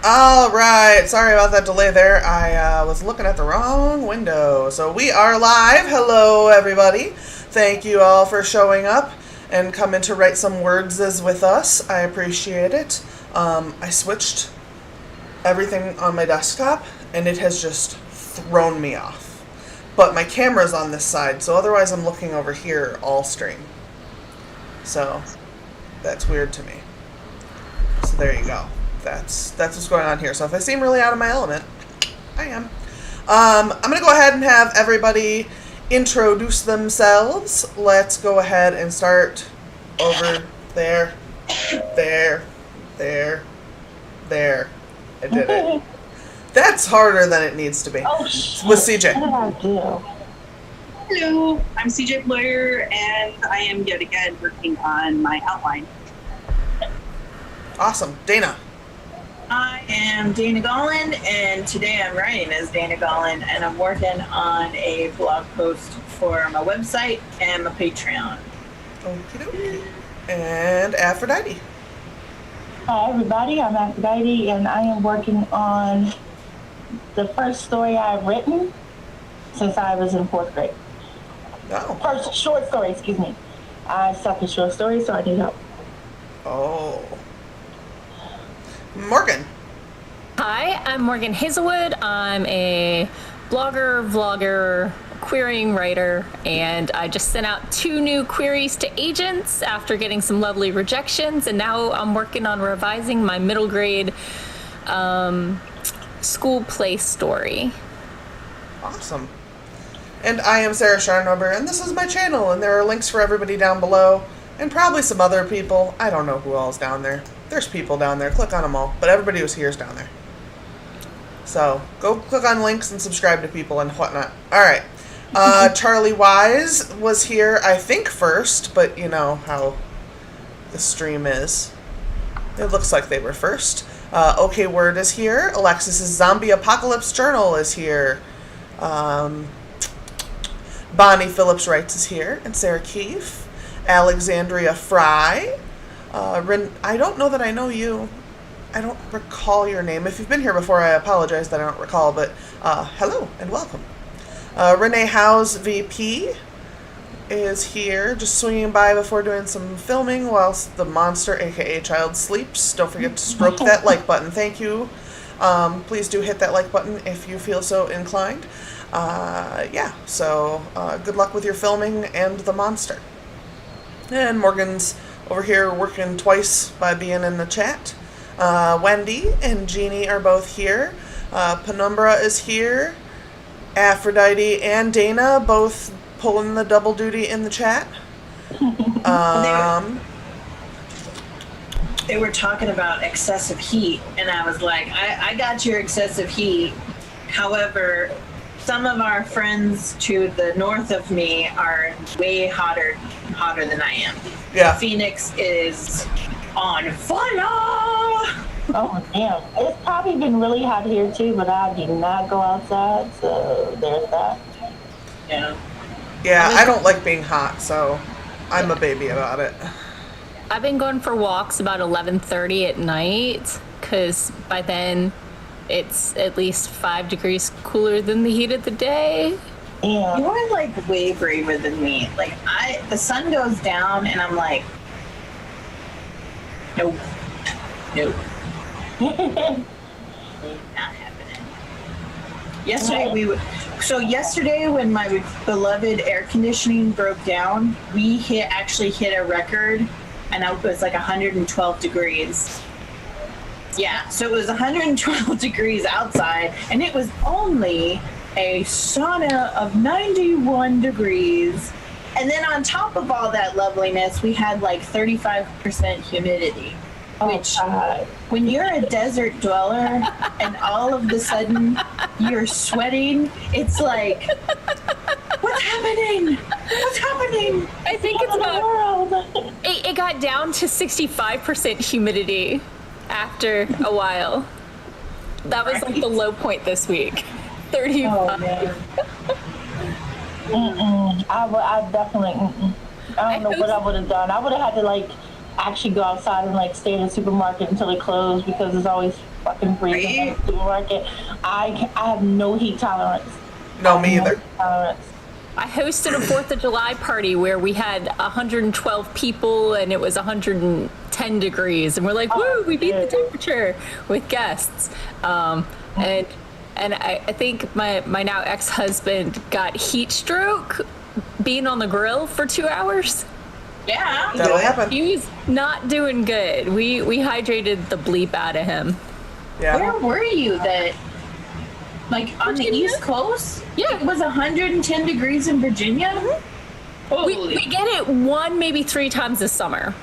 All right. Sorry about that delay there. I was looking at the wrong window. So we are live. Hello, everybody. Thank you all for showing up and coming to write some words with us. I appreciate it. I switched everything on my desktop, and it has just thrown me off. But my camera's on this side, so otherwise I'm looking over here all stream. So that's weird to me. So there you go. That's what's going on here. So if I seem really out of my element, I am. I'm going to go ahead and have everybody introduce themselves. Let's go ahead and start over there. There. I did it. That's harder than it needs to be. Oh, shit. With CJ. What did I do? Hello, I'm CJ Blair, and I am yet again working on my outline. Awesome. Dana. I am Dana Gollin, and today I'm writing as Dana Gollin, and I'm working on a blog post for my website and my Patreon. Okie dokie. And Aphrodite. Hi, everybody. I'm Aphrodite, and I am working on the first story I've written since I was in 4th grade. Oh. First short story, excuse me. I suck at short stories, so I need help. Oh. Morgan. Hi, I'm Morgan Hazelwood. I'm a blogger, vlogger, querying writer, and I just sent out 2 new queries to agents after getting some lovely rejections, and now I'm working on revising my middle grade school play story. Awesome. And I am Sarah Scharnober, and this is my channel, and there are links for everybody down below, and probably some other people. I don't know who all's down there. There's people down there. Click on them all. But everybody who's here is down there. So go click on links and subscribe to people and whatnot. All right. Charlie Wise was here, I think, first, but you know how the stream is. It looks like they were first. OK Word is here. Alexis's Zombie Apocalypse Journal is here. Bonnie Phillips Writes is here. And Sarah Keefe. Alexandria Fry. I don't know that I know you. I don't recall your name. If you've been here before, I apologize that I don't recall, but hello and welcome. Renee Howe's VP is here, just swinging by before doing some filming whilst the monster, aka Child, sleeps. Don't forget to stroke that like button. Thank you. Please do hit that like button if you feel so inclined. Yeah, so good luck with your filming and the monster. And Morgan's over here working twice by being in the chat. Wendy and Jeannie are both here. Penumbra is here. Aphrodite and Dana both pulling the double duty in the chat. They were talking about excessive heat, and I was like, I got your excessive heat. However, some of our friends to the north of me are way hotter than I am. Yeah. Phoenix is on fire. Oh, damn. It's probably been really hot here, too, but I do not go outside, so there's that. Yeah. Yeah, I don't like being hot, so I'm a baby about it. I've been going for walks about 11:30 at night, because by then it's at least 5 degrees cooler than the heat of the day. Yeah. You are like way braver than me. Like the sun goes down and I'm like, nope. Not happening. Yesterday when my beloved air conditioning broke down, we actually hit a record, and it was like 112 degrees. Yeah, so it was 112 degrees outside, and it was only a sauna of 91 degrees. And then on top of all that loveliness, we had like 35% humidity. Which, when you're a desert dweller and all of a sudden you're sweating, it's like, what's happening? What's happening? I think it's about, it got down to 65% humidity after a while. That was like the low point this week. 35. Oh, man. I definitely, I don't know what I would have done. I would have had to, like, actually go outside and, like, stay in the supermarket until it closed because it's always fucking freezing in the supermarket. I have no heat tolerance. No, me either. Heat tolerance. I hosted a 4th of July party where we had 112 people and it was 110 degrees. And we're like, woo, we beat the temperature with guests. And I think my now ex-husband got heat stroke being on the grill for 2 hours. Yeah. That'll happen. He was not doing good. We hydrated the bleep out of him. Yeah. Where were you that, like, on the Virginia? East Coast? Yeah. It was 110 degrees in Virginia? We get it 1, maybe 3 times this summer.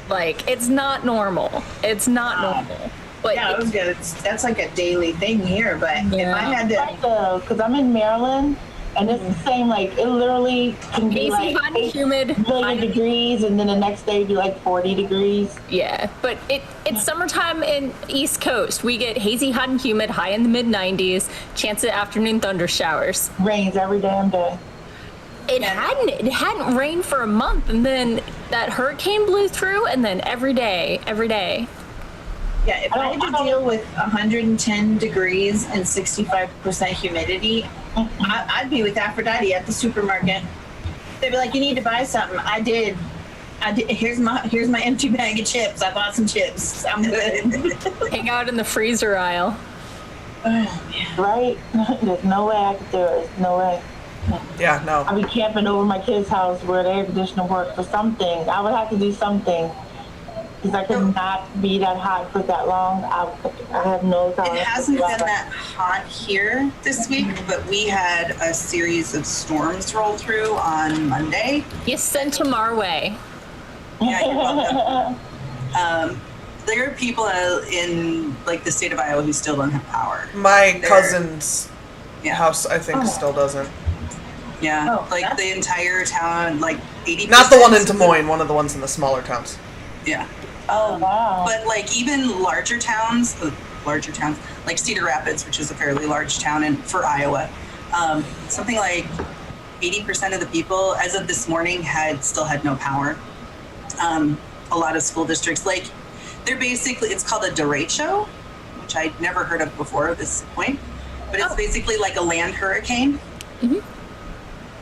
Like, it's not normal. It's not normal. But Yeah, it was good. That's like a daily thing here, but if I had to... Because I'm in Maryland, and it's the same, like, it literally can be hazy, like hot, and humid. million degrees, and then the next day be like 40 degrees. Yeah, but it's summertime in East Coast. We get hazy, hot, and humid, high in the mid 90s, chance of afternoon thunder showers. Rains every damn day. It hadn't rained for a month, and then that hurricane blew through, and then every day. Yeah, if I had to deal with 110 degrees and 65% humidity, I'd be with Aphrodite at the supermarket. They'd be like, "You need to buy something." I did. Here's my empty bag of chips. I bought some chips. I'm good. Hang out in the freezer aisle. Right? There's no way I could do it. There's no way. Yeah, no. I'd be camping over my kid's house where the air conditioner worked for something. I would have to do something. Because I could not be that hot for that long. I have no tolerance. It hasn't been that hot here this week, but we had a series of storms roll through on Monday. You sent them our way. Yeah, you're welcome. There are people in like the state of Iowa who still don't have power. My cousin's Yeah. house, I think, still doesn't. Yeah, Oh, like the entire town, like 80%. Not the one in Des Moines, one of the ones in the smaller towns. Yeah. Oh, wow. But like even larger towns, like Cedar Rapids, which is a fairly large town for Iowa, something like 80% of the people, as of this morning, still had no power. A lot of school districts, like they're basically, it's called a derecho, which I'd never heard of before at this point, but it's basically like a land hurricane. Mm-hmm.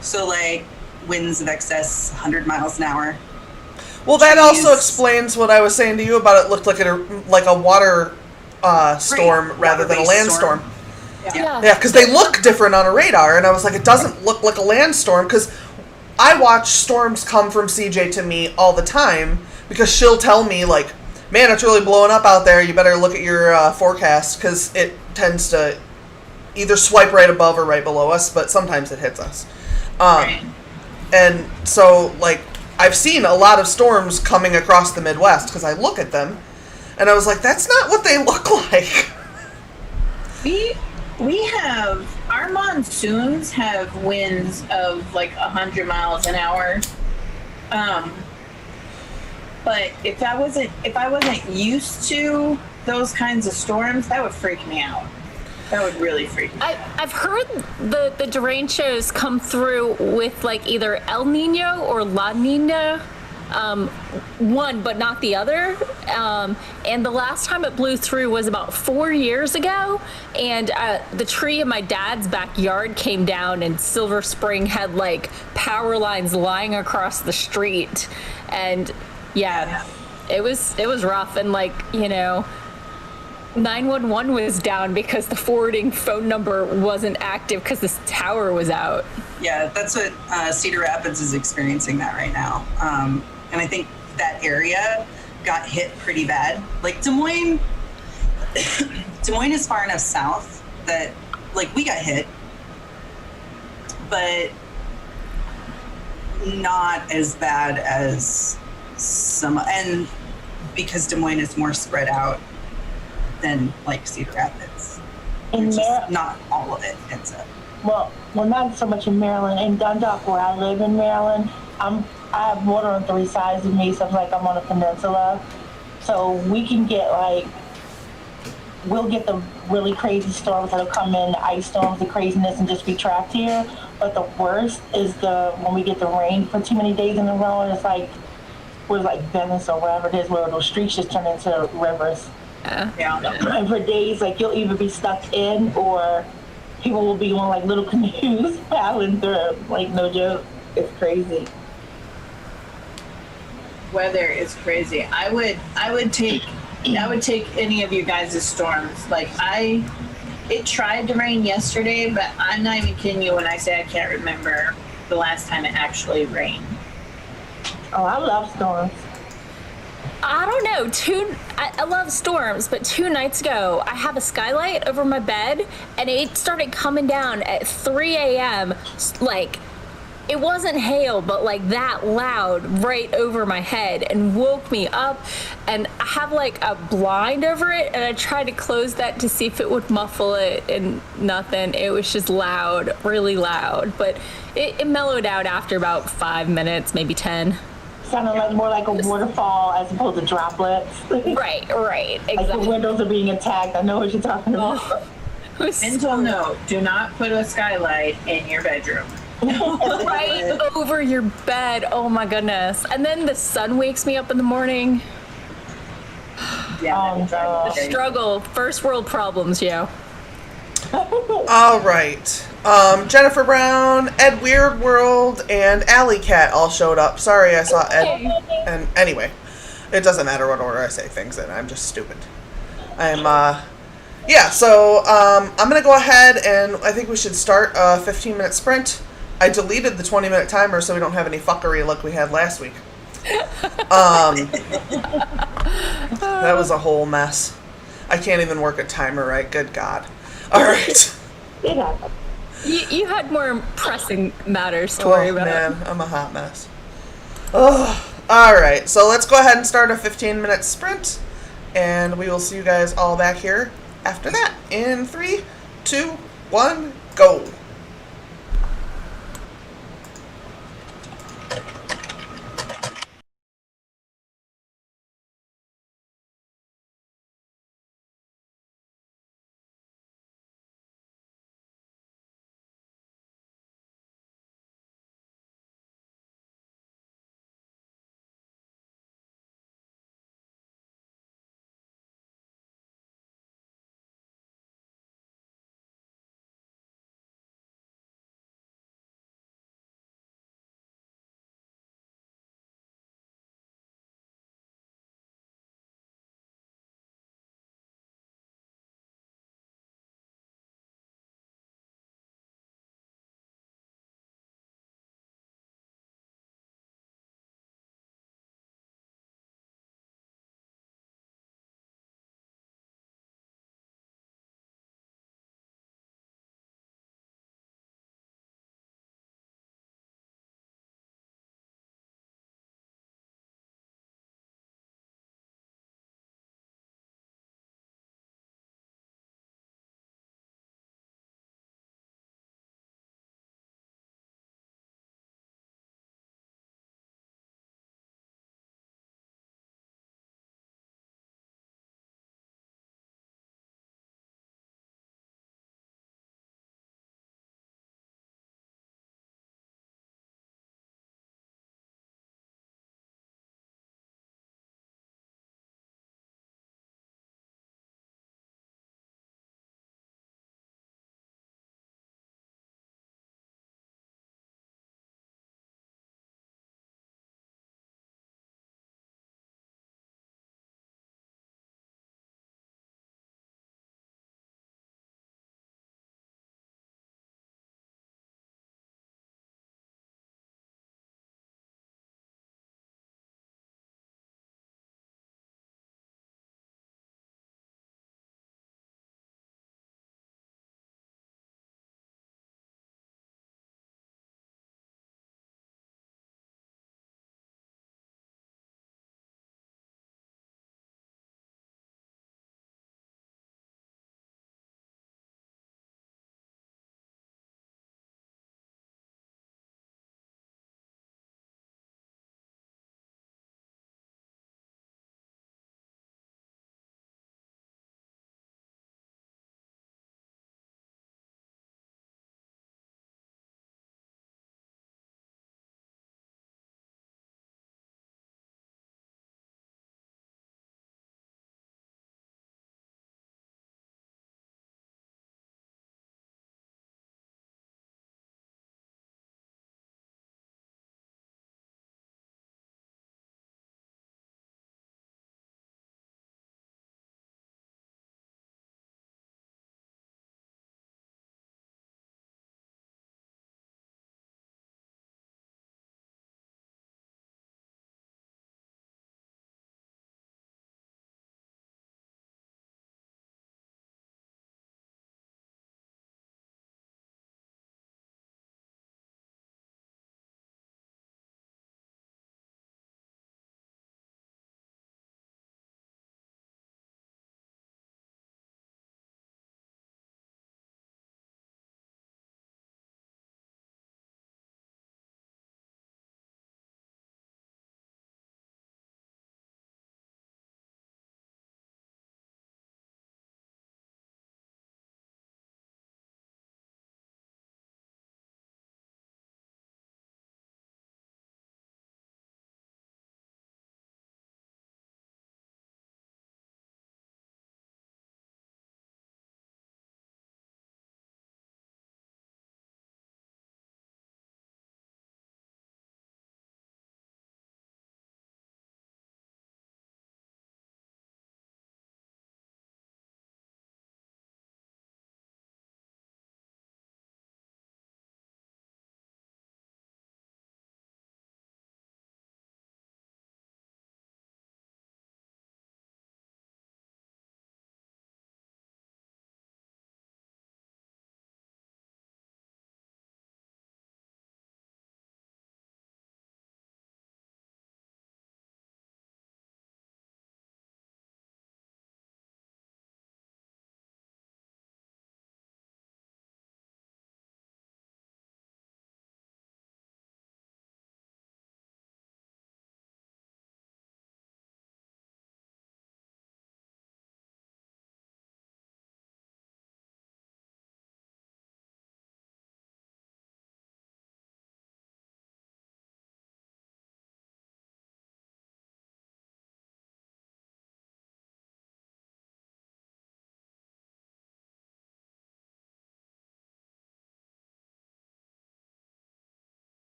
So like winds of excess 100 miles an hour. Well, that also explains what I was saying to you about it looked like a water storm rather than a land storm. Yeah. Yeah, because they look different on a radar, and I was like, it doesn't look like a land storm, because I watch storms come from CJ to me all the time, because she'll tell me, like, man, it's really blowing up out there, you better look at your forecast, because it tends to either swipe right above or right below us, but sometimes it hits us. Right. And so, like, I've seen a lot of storms coming across the Midwest, because I look at them, and I was like, that's not what they look like. We have, our monsoons have winds of like 100 miles an hour. But if I wasn't used to those kinds of storms, that would freak me out. That would really freak me out. I've heard the derechos come through with like either El Nino or La Nina, one but not the other. And the last time it blew through was about 4 years ago, and the tree in my dad's backyard came down, and Silver Spring had like power lines lying across the street, and it was rough, and like, you know, 911 was down because the forwarding phone number wasn't active because this tower was out. Yeah, that's what Cedar Rapids is experiencing that right now. And I think that area got hit pretty bad. Like Des Moines is far enough south that like we got hit, but not as bad as some, and because Des Moines is more spread out than like Cedar Rapids. It's just not all of it ends up. Well, not so much in Maryland. In Dundalk, where I live in Maryland, I have water on 3 sides of me, so it's like I'm on a peninsula. So we can get we'll get the really crazy storms that'll come in, the ice storms, the craziness, and just be trapped here. But the worst is when we get the rain for too many days in a row, and it's like, we're like Venice or wherever it is, where those streets just turn into rivers. And for days, like you'll either be stuck in or people will be on like little canoes paddling through. Like no joke, it's crazy. Weather is crazy. I would take any of you guys' storms. Like it tried to rain yesterday, but I'm not even kidding you when I say I can't remember the last time it actually rained. Oh, I love storms. I don't know. I love storms, but 2 nights ago, I have a skylight over my bed, and it started coming down at 3 a.m. Like, it wasn't hail, but like that loud right over my head and woke me up. And I have like a blind over it, and I tried to close that to see if it would muffle it, and nothing. It was just loud, really loud. But it mellowed out after about 5 minutes, maybe 10. Sounded like more like a waterfall as opposed to droplets. Right, exactly. Like the windows are being attacked. I know what you're talking about. Oh, it was Mental note: do not put a skylight in your bedroom. right over your bed. Oh my goodness. And then the sun wakes me up in the morning. Yeah, Oh, The struggle. First world problems, yo. All right. Jennifer Brown, Ed Weird World, and Alley Cat all showed up. Sorry, I saw Ed. And anyway, it doesn't matter what order I say things in. I'm just stupid. Yeah, so I'm going to go ahead and I think we should start a 15-minute sprint. I deleted the 20-minute timer so we don't have any fuckery like we had last week. That was a whole mess. I can't even work a timer right. Good God. All right. it happened. You had more pressing matters to worry Oh, about. man, I'm a hot mess. Oh, all right. So let's go ahead and start a 15-minute sprint, and we will see you guys all back here after that. In 3, 2, 1, go.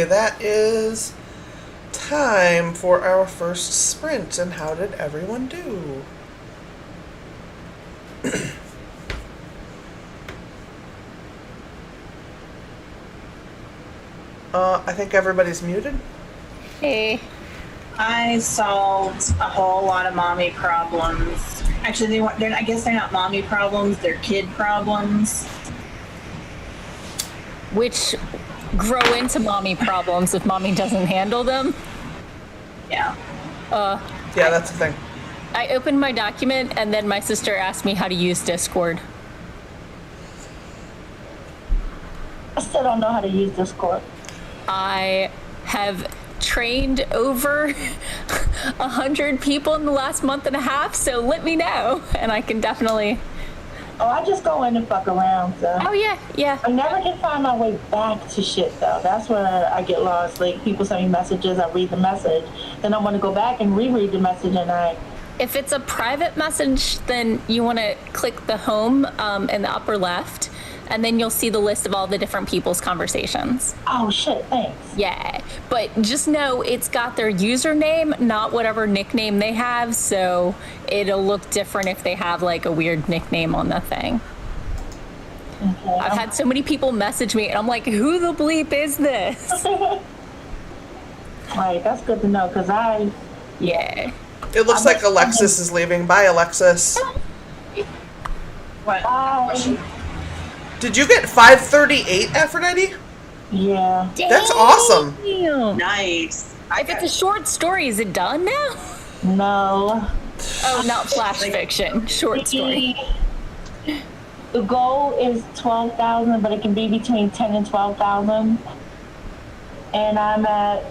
Okay, that is time for our first sprint. And how did everyone do? I think everybody's muted. Hey. I solved a whole lot of mommy problems. Actually, I guess they're not mommy problems, they're kid problems. Which grow into mommy problems if mommy doesn't handle them. Yeah. Yeah, that's the thing. I opened my document and then my sister asked me how to use Discord. I still don't know how to use Discord. I have trained over 100 people in the last month and a half, so let me know and I can definitely... Oh, I just go in and fuck around, so. Oh yeah. I never can find my way back to shit, though. That's where I get lost. Like, people send me messages, I read the message, then I want to go back and reread the message, and If it's a private message, then you want to click the home in the upper left, and then you'll see the list of all the different people's conversations. oh, shit, thanks. Yeah, but just know it's got their username, not whatever nickname they have, so it'll look different if they have like a weird nickname on the thing. Okay. I've had so many people message me, and I'm like, who the bleep is this? Right, that's good to know, because Yeah. It looks like Alexis is leaving. Bye, Alexis. What? Did you get 538, Aphrodite? yeah. That's awesome. Damn. Nice. If it's a short story, is it done now? No. Oh, not flash fiction. Short story. The goal is 12,000, but it can be between 10 and 12,000. And I'm at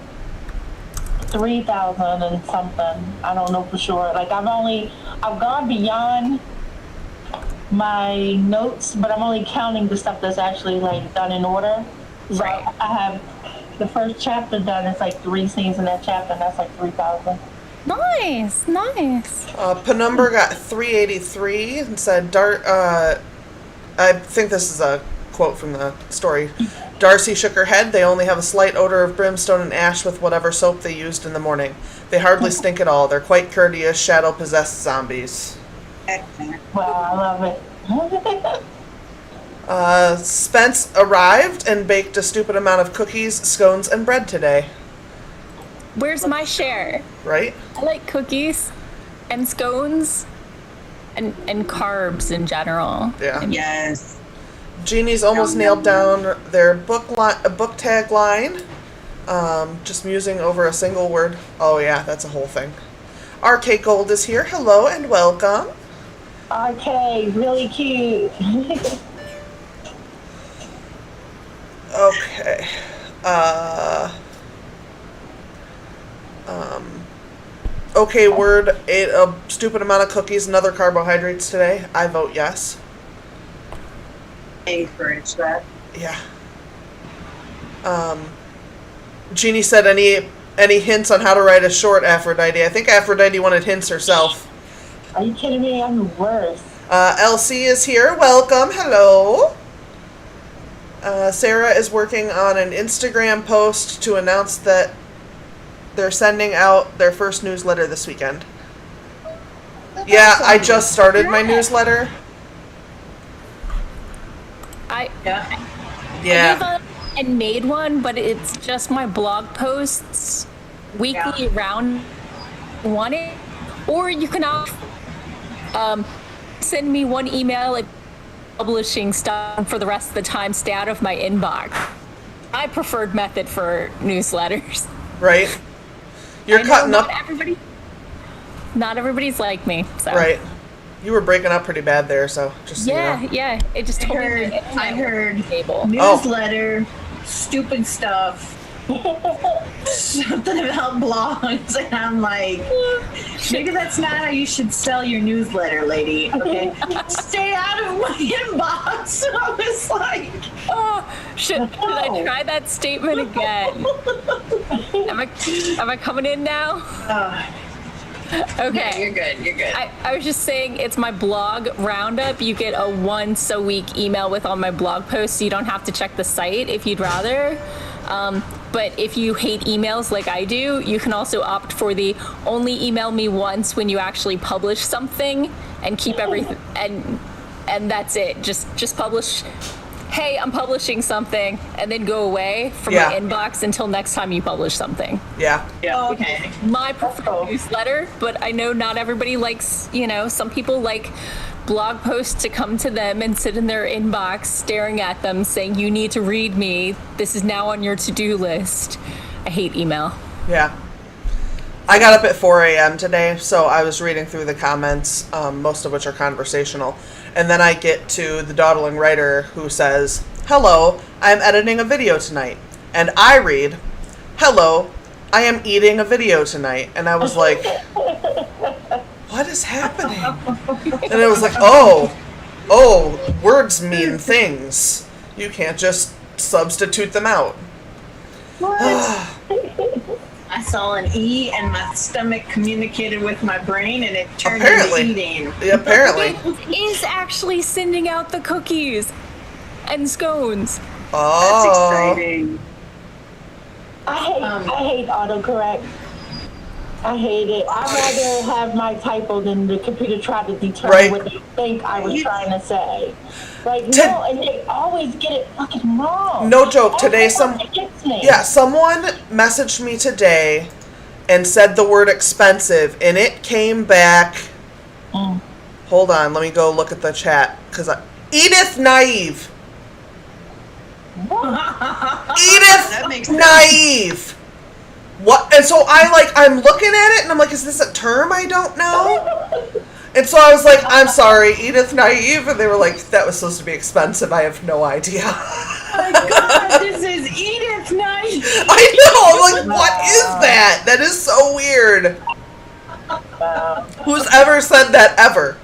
3,000 and something. I don't know for sure. Like, I've gone beyond my notes, but I'm only counting the stuff that's actually like done in order. So Right. I have the first chapter done. It's like 3 scenes in that chapter, and that's like 3,000. Nice. Penumbra got 383 and said, I think this is a quote from the story. Darcy shook her head. They only have a slight odor of brimstone and ash with whatever soap they used in the morning. They hardly stink at all. They're quite courteous, shadow-possessed zombies. Excellent. Wow, I love it. Spence arrived and baked a stupid amount of cookies, scones, and bread today. Where's my share? Right? I like cookies and scones and carbs in general. Yeah. Yes. Jeannie's almost nailed down their book tag line. Just musing over a single word. Oh yeah, that's a whole thing. RK Gold is here. Hello and welcome. Okay, really cute. Okay. Okay, Word ate a stupid amount of cookies and other carbohydrates today. I vote yes. I encourage that. Yeah. Jeannie said any hints on how to write a short, Aphrodite? I think Aphrodite wanted hints herself. Are you kidding me? I'm the worst. Elsie is here. Welcome. Hello. Sarah is working on an Instagram post to announce that they're sending out their first newsletter this weekend. Yeah, I just started my newsletter. Yeah. I Yeah. gave up and made one, but it's just my blog posts weekly around one. Or you can send me one email at publishing stuff for the rest of the time. Stay out of my inbox. My preferred method for newsletters. Right. You're I know cutting up. Not everybody's like me. So. Right. You were breaking up pretty bad there, so just so you know. Yeah. It just told me I heard table. newsletter, stupid stuff, something about blogs, and I'm like, maybe that's not how you should sell your newsletter, lady. Okay, stay out of my inbox. I was like, Oh, should I try that statement again? Am I coming in now? Okay. you're good. You're good. I was just saying it's my blog roundup. You get a once a week email with all my blog posts, so you don't have to check the site if you'd rather. But if you hate emails like I do, you can also opt for the only email me once when you actually publish something and keep everything, and that's it. Just publish, hey, I'm publishing something, and then go away from my inbox until next time you publish something. Yeah. Oh, okay. My preferred newsletter, but I know not everybody likes, some people like blog posts to come to them and sit in their inbox staring at them saying, you need to read me. This is now on your to-do list. I hate email. Yeah. I got up at 4 a.m. today, so I was reading through the comments, most of which are conversational. And then I get to the dawdling writer who says, hello, I'm editing a video tonight. And I read, hello, I am eating a video tonight. And I was like, what is happening? And it was like, oh, words mean things. You can't just substitute them out. I saw an E and my stomach communicated with my brain and it turned Apparently. into eating. Yeah, apparently. It is actually sending out the cookies and scones. That's Oh. exciting. I hate autocorrect. I hate it. I'd rather have my typo than the computer try to determine what they think I was trying to say. Like, no, and they always get it fucking wrong. No joke. Today, someone messaged me today and said the word expensive, and it came back. Hold on, let me go look at the chat Edith Naive. Edith That makes sense. Naive. What? And so I'm looking at it and I'm like, is this a term I don't know? And so I was like, I'm sorry, Edith Naive. And they were like, that was supposed to be expensive. I have no idea. Oh my god, this is Edith Night. I know. I'm like, what is that? That is so weird. Who's ever said that ever?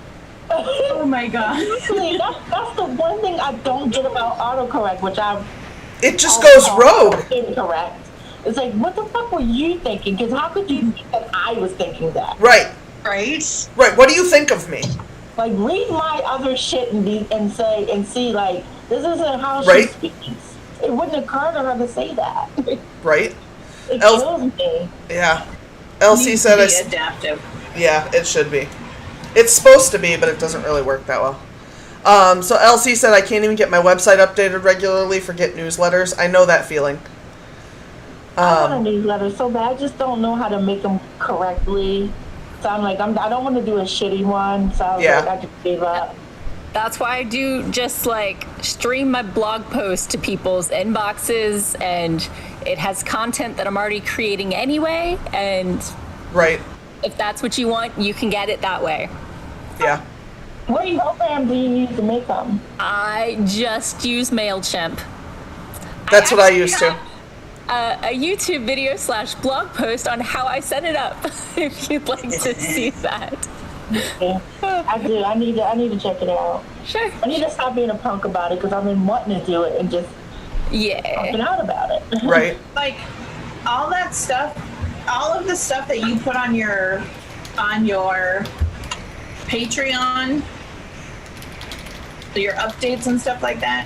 Oh my god. Honestly, that's the one thing I don't get about autocorrect, which It just goes rogue. Incorrect. It's like, what the fuck were you thinking? Because how could you think that I was thinking that? Right. Right? Right. What do you think of me? Like, read my other shit and see, like, this isn't how she Right. speaks. It wouldn't occur to her to say that. Right. It kills me. Yeah. LC said Be adaptive. Yeah, it should be. It's supposed to be, but it doesn't really work that well. So LC said I can't even get my website updated regularly for Get newsletters. I know that feeling. I want a newsletter so bad. I just don't know how to make them correctly. So I'm like, I don't want to do a shitty one. So I was like, I just gave up. That's why I do just stream my blog post to people's inboxes, and it has content that I'm already creating anyway. And Right. if that's what you want, you can get it that way. Yeah. What program do you use to make them? I just use MailChimp. That's what I used to. A YouTube video / blog post on how I set it up, if you'd like to see that. Yeah, I do. I need to check it out. Sure. I need to stop being a punk about it because I've been wanting to do it and just talking out about it. Right. Like all that stuff, all of the stuff that you put on your Patreon, your updates and stuff like that,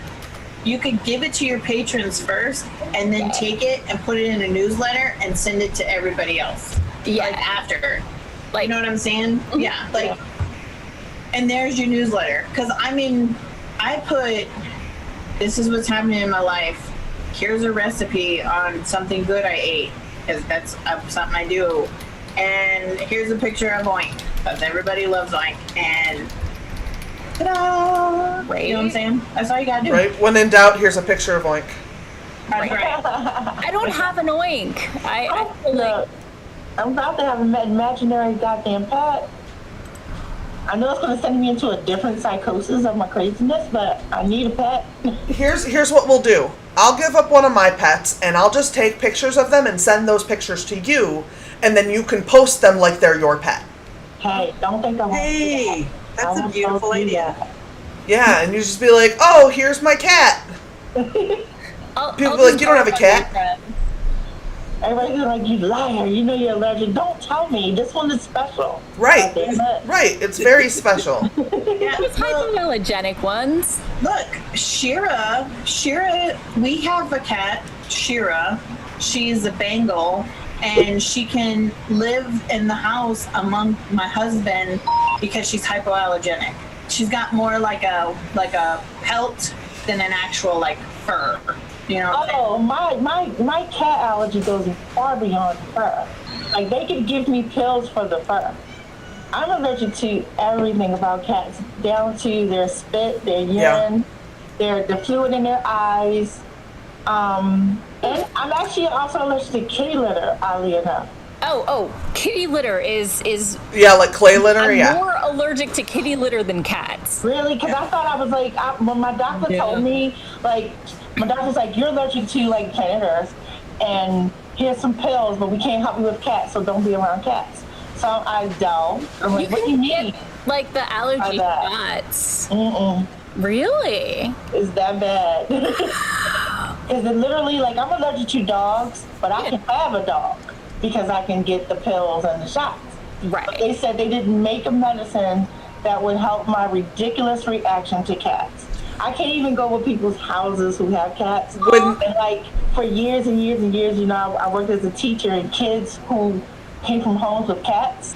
you could give it to your patrons first and then take it and put it in a newsletter and send it to everybody else. Yeah. Like after. You know what I'm saying? Yeah. And there's your newsletter. Because I put, this is what's happening in my life. Here's a recipe on something good I ate. Because that's something I do. And here's a picture of Oink. Because everybody loves Oink. And ta-da! Right. You know what I'm saying? That's all you gotta do. Right. When in doubt, here's a picture of Oink. That's right. I don't have an oink. I feel like I'm about to have an imaginary goddamn pet. I know it's going to send me into a different psychosis of my craziness, but I need a pet. Here's what we'll do. I'll give up one of my pets, and I'll just take pictures of them and send those pictures to you, and then you can post them like they're your pet. Hey, don't think I won't. Hey, that's a beautiful idea. Yeah, and you just be like, oh, here's my cat. People be like, you don't have a cat? Everybody's like, you liar, you know you're allergic. Don't tell me, this one is special. Right. Goddamn it. Right. It's very special. Yeah, there's hypoallergenic ones. look, Shira, we have a cat Shira. She's a Bengal, and she can live in the house among my husband because she's hypoallergenic. She's got more like a pelt than an actual like fur. You know. Oh, my cat allergy goes far beyond fur. Like, they could give me pills for the fur. I'm allergic to everything about cats, down to their spit, their urine, the fluid in their eyes. And I'm actually also allergic to kitty litter, oddly enough. Oh, kitty litter is Yeah, like clay litter. I'm more allergic to kitty litter than cats. Really? Because I thought I was like, when my doctor told me, like, my doctor's like, you're allergic to like planet Earth, and here's some pills, but we can't help you with cats, so don't be around cats. So I don't. I'm like, what do you mean? Like the allergy shots. Really? It's that bad. Is it literally like, I'm allergic to dogs, but I can have a dog because I can get the pills and the shots. Right. But they said they didn't make a medicine that would help my ridiculous reaction to cats. I can't even go with people's houses who have cats. And like, for years and years and years, you know, I worked as a teacher, and kids who came from homes with cats,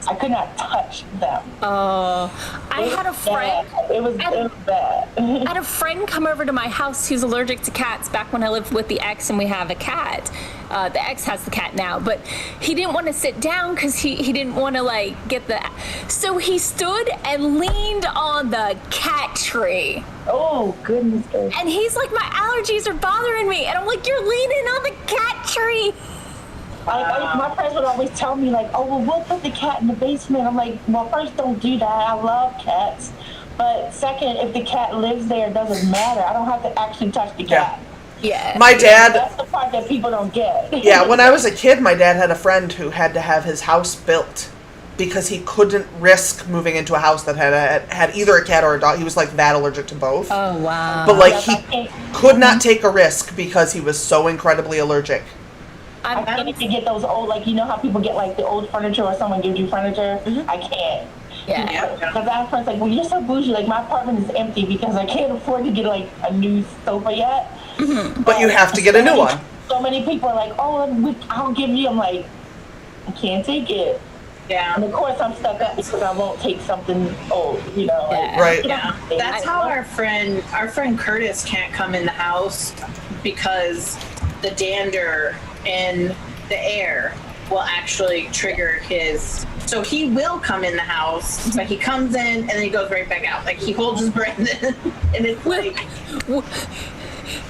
I could not touch them. I had a friend. It was bad. I had a friend come over to my house who's allergic to cats back when I lived with the ex and we have a cat. The ex has the cat now, but he didn't want to sit down because he didn't want to like get the... So he stood and leaned on the cat tree. Oh, goodness gracious. And he's like, my allergies are bothering me. And I'm like, you're leaning on the cat tree. My friends would always tell me, like, oh, well, we'll put the cat in the basement. I'm like, well, first, don't do that. I love cats. But second, if the cat lives there, it doesn't matter. I don't have to actually touch the cat. Yeah. My dad... That's the part that people don't get. Yeah, when I was a kid, my dad had a friend who had to have his house built because he couldn't risk moving into a house that had either a cat or a dog. He was, like, that allergic to both. Oh, wow. But, like, he could not take a risk because he was so incredibly allergic. I can't even get those old, like, you know how people get, like, the old furniture or someone gives you furniture? I can't. Yeah. Because I have friends like, well, you're so bougie. Like, my apartment is empty because I can't afford to get, like, a new sofa yet. But you have to get a new one. So many people are like, oh, I'll give you. I'm like, I can't take it. Yeah. And of course, I'm stuck up because I won't take something old, you know. Like, Right. Yeah. That's how our friend Curtis can't come in the house because the dander in the air will actually trigger his. So he will come in the house, but he comes in and then he goes right back out. Like, he holds his breath in, and it's like.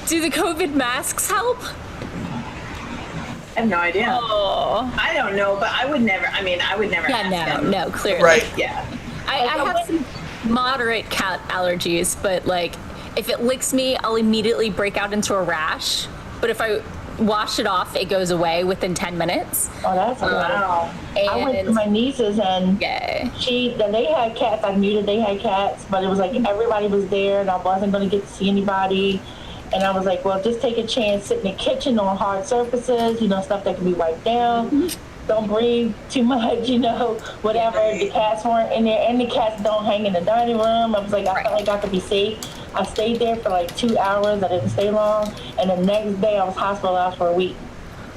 Do the COVID masks help? I have no idea. Oh. I don't know, but I would never. Yeah, ask him. no, clearly. Right. Yeah. I have some moderate cat allergies, but like if it licks me, I'll immediately break out into a rash. But if I wash it off, it goes away within 10 minutes. Oh, that's wow. I went to And my nieces and yeah. they had cats. I knew that they had cats, but it was like everybody was there and I wasn't going to get to see anybody. And I was like, well, just take a chance, sit in the kitchen on hard surfaces, you know, stuff that can be wiped down. Don't breathe too much, you know, whatever. The cats weren't in there, and the cats don't hang in the dining room. I was like, I felt like I could be safe. I stayed there for like 2 hours. I didn't stay long. And the next day, I was hospitalized for a week.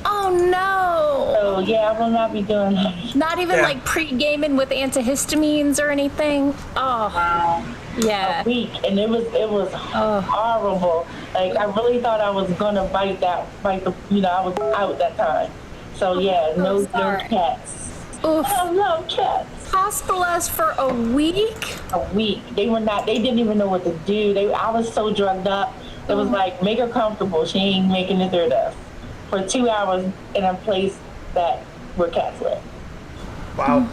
Oh no! So yeah, I will not be doing that. Not even like pre-gaming with antihistamines or anything. Oh, Wow. yeah. A week, and it was horrible. Like, I really thought I was gonna bite the, you know, I was out that time. So yeah, no cats. Oof. I love cats. Hospitalized for a week? A week. They didn't even know what to do. I was so drugged up. It was like, make her comfortable. She ain't making it through this. For 2 hours in a place where cats live. Wow.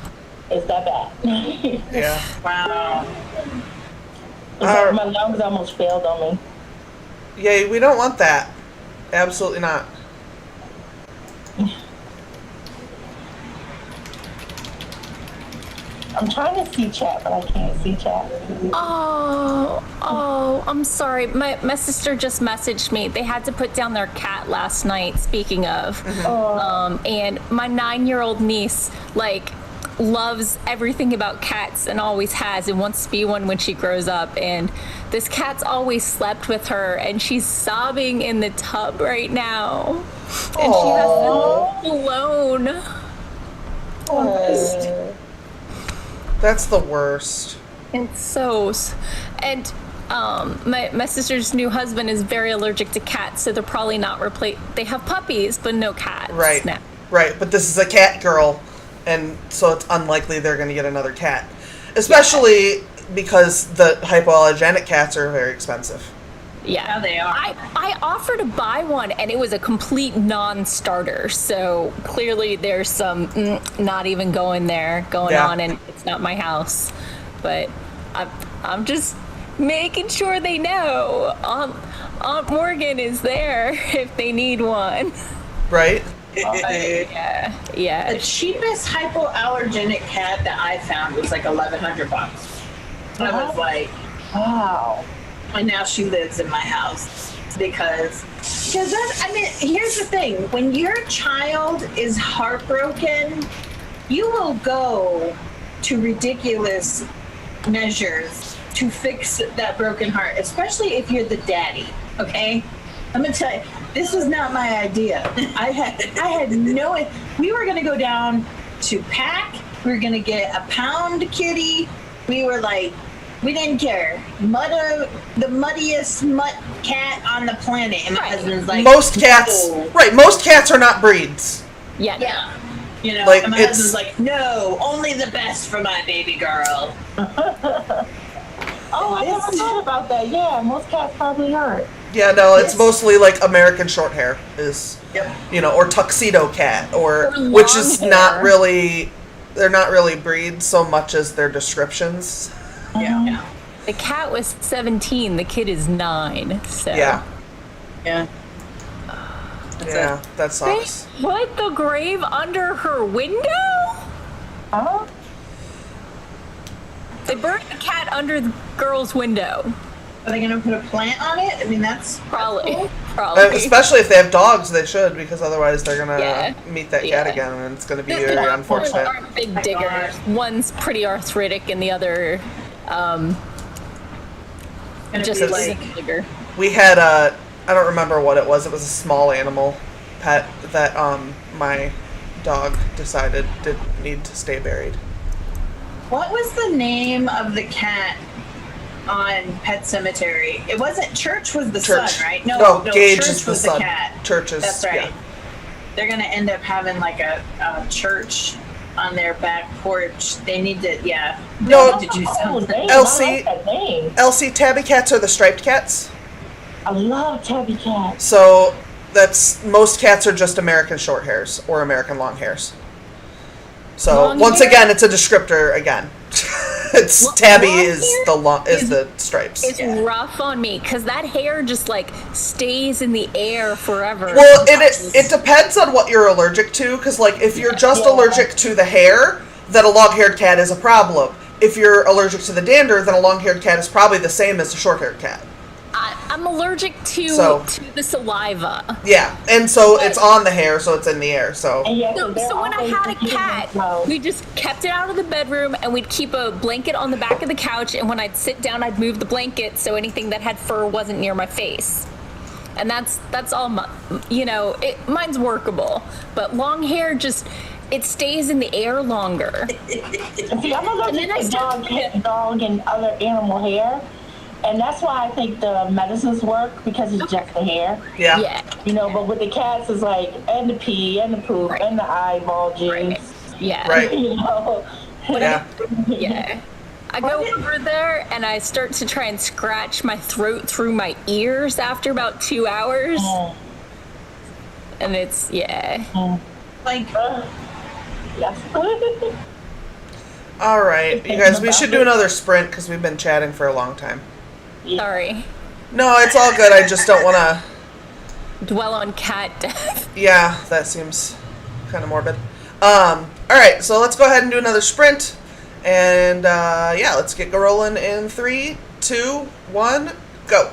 It's that bad. Yeah. Wow. My lungs almost failed on me. Yeah, we don't want that. Absolutely not. I'm trying to see chat, but I can't see chat. Oh, I'm sorry. My sister just messaged me. They had to put down their cat last night, speaking of. And my 9-year-old niece, like, loves everything about cats and always has and wants to be one when she grows up. And this cat's always slept with her, and she's sobbing in the tub right now. And she has to live alone. That's the worst. And so, and my sister's new husband is very allergic to cats, so they're probably not they have puppies, but no cats. Right. now. Right, but this is a cat girl, and so it's unlikely they're going to get another cat. Especially because the hypoallergenic cats are very expensive. Yeah, they are. I offered to buy one, and it was a complete non-starter. So clearly, there's some not even going on, and it's not my house. But I'm just making sure they know Aunt Morgan is there if they need one. Right? Yeah. The cheapest hypoallergenic cat that I found was like $1,100. I was like, Wow. and now she lives in my house because that's, I mean, here's the thing: when your child is heartbroken, you will go to ridiculous measures to fix that broken heart, especially if you're the daddy. Okay, I'm gonna tell you, this was not my idea. I had no. We were gonna go down to Pack. We were gonna get a pound kitty. We were like, we didn't care. The muddiest mutt cat on the planet. And my husband's like, Most cats, no. right? Most cats are not breeds. Yeah. You know, Like, and my it's- husband's like, no, only the best for my baby girl. Oh, I never thought about that. Yeah, most cats probably aren't. Yeah, no, it's Yes. mostly like American short hair is, Yep. or tuxedo cat, Or which is long not hair. really, they're not really breeds so much as their descriptions. Yeah. The cat was 17. The kid is 9. So Yeah, Yeah. That's yeah, it. that They sucks. put the grave under her window? Huh? They buried the cat under the girl's window. Are they gonna put a plant on it? I mean, that's Probably. Probably. Especially if they have dogs, they should, because otherwise they're gonna Yeah. meet that cat Yeah. again, and it's gonna be The very dogs unfortunate. aren't big my diggers. God. One's pretty arthritic, and the other gonna just be isn't like, bigger. We had I don't remember what it was. It was a small animal pet that my dog decided did need to stay buried. what was the name of the cat on Pet Cemetery? It wasn't Church. Was the Church. son, right? No, Gage Church is the was son. cat. Church is That's right. yeah. They're gonna end up having like a church on their back porch. They need to, yeah. They No. need to do Oh, something. dang, Elsie. I like that name. Elsie, tabby cats are the striped cats. I love tabby cats. So most cats are just American short hairs or American long hairs. So Long once hair? again, it's a descriptor again. It's Long tabby hair is the stripes. It's rough on me because that hair just like stays in the air forever. Well, it depends on what you're allergic to, because like if you're just Yeah. allergic to the hair, then a long-haired cat is a problem. If you're allergic to the dander, then a long-haired cat is probably the same as a short-haired cat. I'm allergic to So- the saliva. Yeah, and so it's on the hair, so it's in the air. So And yeah, So, they're so when I always had a looking cat, at we just kept it out of the bedroom, and we'd keep a blanket on the back of the couch. And when I'd sit down, I'd move the blanket so anything that had fur wasn't near my face. And that's all. Mine's workable, but long hair just it stays in the air longer. And see, I'm allergic And then I to start- dog and other animal hair. And that's why I think the medicines work, because it's just the hair. yeah. Yeah, But with the cats, it's like, and the pee, and the poop, Right. and the eyeball juice. right. Yeah, Right. Yeah. Yeah. I go over there and I start to try and scratch my throat through my ears after about 2 hours. And it's, Like, Yes. All right, you guys, we should do another sprint because we've been chatting for a long time. sorry. No, it's all good. I just don't want to. Dwell on cat death. Yeah, that seems kind of morbid. All right, so let's go ahead and do another sprint, and let's get rolling in 3, 2, 1, go.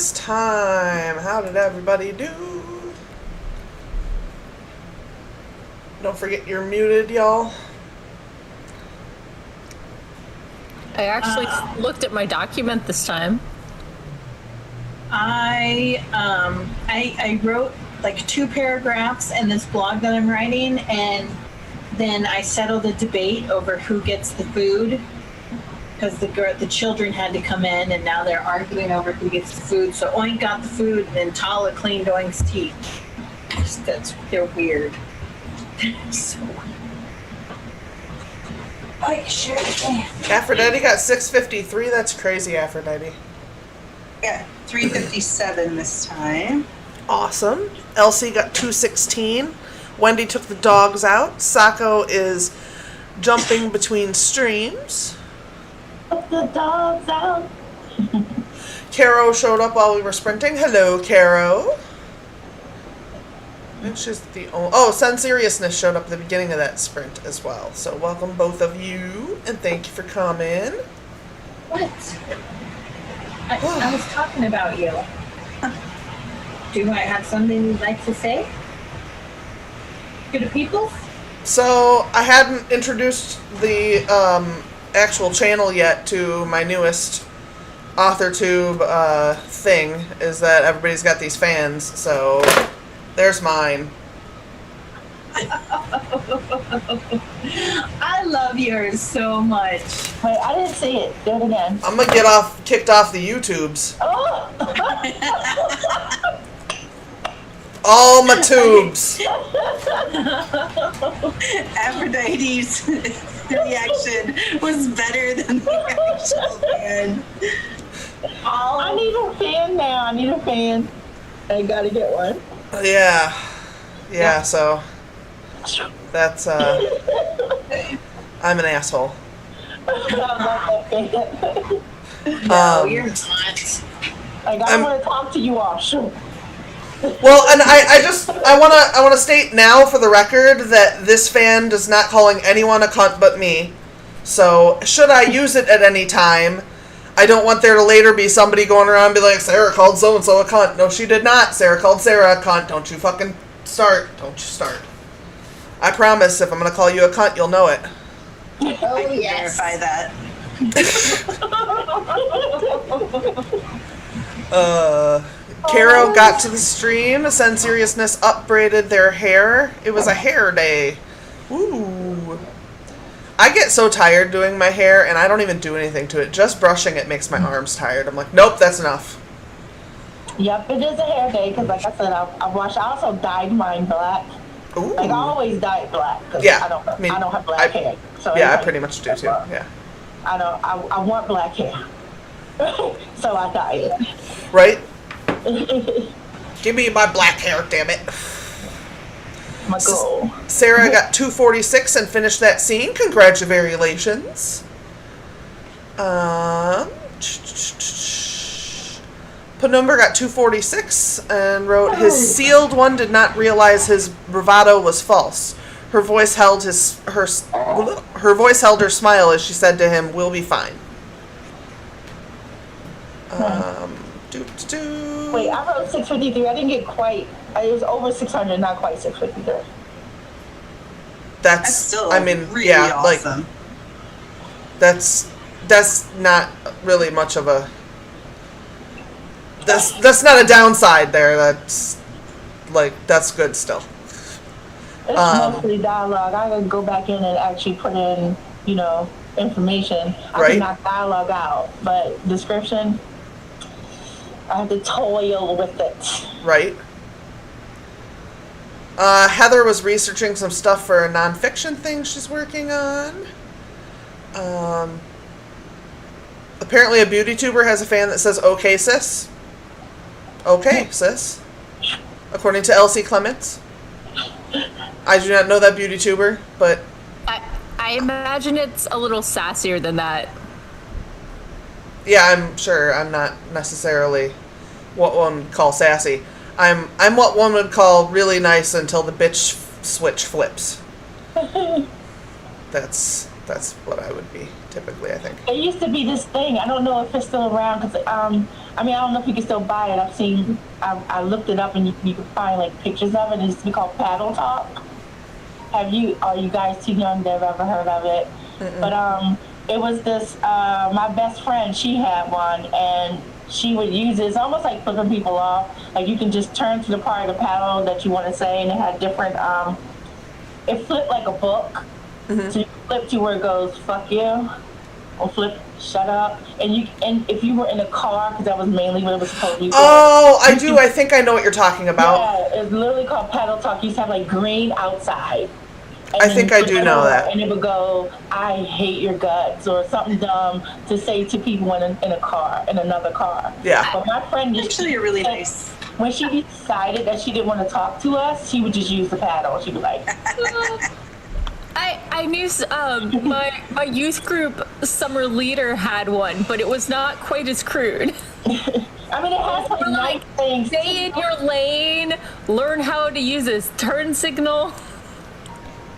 quiz time. How did everybody do? Don't forget you're muted, y'all. I actually looked at my document this time. I wrote like 2 paragraphs in this blog that I'm writing, and then I settled a debate over who gets the food, because the children had to come in, and now they're arguing over who gets the food. So Oink got the food, and then Tala cleaned Oink's teeth. They're weird. They're so weird. I sure can. Aphrodite got 653. That's crazy, Aphrodite. Yeah, 357 this time. Awesome. Elsie got 216. Wendy took the dogs out. Sako is jumping between streams. Put the dogs out. Caro showed up while we were sprinting. Hello, Caro. And she's the only... Oh, Sun Seriousness showed up at the beginning of that sprint as well. So welcome both of you, and thank you for coming. What? I was talking about you. Do I have something you'd like to say to the people? So I hadn't introduced the actual channel yet to my newest AuthorTube thing, is that everybody's got these fans, so there's mine. I love yours so much. Wait, I didn't see it. Do it again. I'm gonna get kicked off the YouTubes. Oh! All my tubes. Aphrodite's reaction was better than the actual fan. I need a fan now. I need a fan. I gotta get one. Yeah, so that's I'm an asshole. No, you're not. Like, I want to talk to you all. Sure. Well, and I wanna state now for the record that this fan does not calling anyone a cunt but me. So should I use it at any time, I don't want there to later be somebody going around and be like, Sarah called so and so a cunt. No, she did not. Sarah called Sarah a cunt. Don't you fucking start. Don't you start. I promise if I'm gonna call you a cunt, you'll know it. Oh, I can yes. verify that. Caro got to the stream. Sun Seriousness upbraided their hair. It was a hair day. Ooh. I get so tired doing my hair, and I don't even do anything to it. Just brushing it makes my arms tired. I'm like, nope, that's enough. Yep, it is a hair day because, like I said, I also dyed mine black. Ooh. Like I always dye it black. Cause Yeah, I don't mean, have black hair. So Yeah, I like, pretty much do too. Yeah. I want black hair. So I dye it. Right? Give me my black hair, damn it. My goal. Sarah got 246 and finished that scene. Congratulations. Penumbra got 246 and wrote, his sealed one did not realize his bravado was false. Her voice held her smile as she said to him, "We'll be fine." Wait, I wrote 653. I didn't get quite. It was over 600, not quite 653. That's still really yeah, awesome. like that's not really much of a that's not a downside there. That's good still. It's mostly dialogue. I gotta go back in and actually put in, information. I Right. can knock dialogue out, but description, I have to toil with it. Right. Heather was researching some stuff for a nonfiction thing she's working on. Apparently a beauty tuber has a fan that says, "Okay, sis." Okay, sis. According to Elsie Clements. I do not know that beauty tuber, but... I imagine it's a little sassier than that. Yeah, I'm sure I'm not necessarily what one would call sassy. I'm what one would call really nice until the bitch switch flips. That's That's what I would be typically, I think. There used to be this thing. I don't know if it's still around because I don't know if you can still buy it. I looked it up and you can find like pictures of it. It used to be called Paddle Talk. Are you guys too young to have ever heard of it? Mm-mm. But it was this. My best friend, she had one, and she would use it. It's almost like flipping people off. Like you can just turn to the part of the paddle that you want to say, and it had different. It flipped like a book. Mm-hmm. So you flip to where it goes, fuck you, or flip, shut up. And if you were in a car, because that was mainly what it was supposed to be. Oh, I do. I think I know what you're talking about. Yeah, it's literally called Paddle Talk. You used to have like green outside. I think I do know that. And it would go, I hate your guts, or something dumb to say to people in a car, in another car. Yeah. But my friend actually really nice. When she decided that she didn't want to talk to us, she would just use the paddle. She'd be like, I knew my youth group summer leader had one, but it was not quite as crude. I mean, it has some nice things. Stay in your lane, learn how to use this turn signal.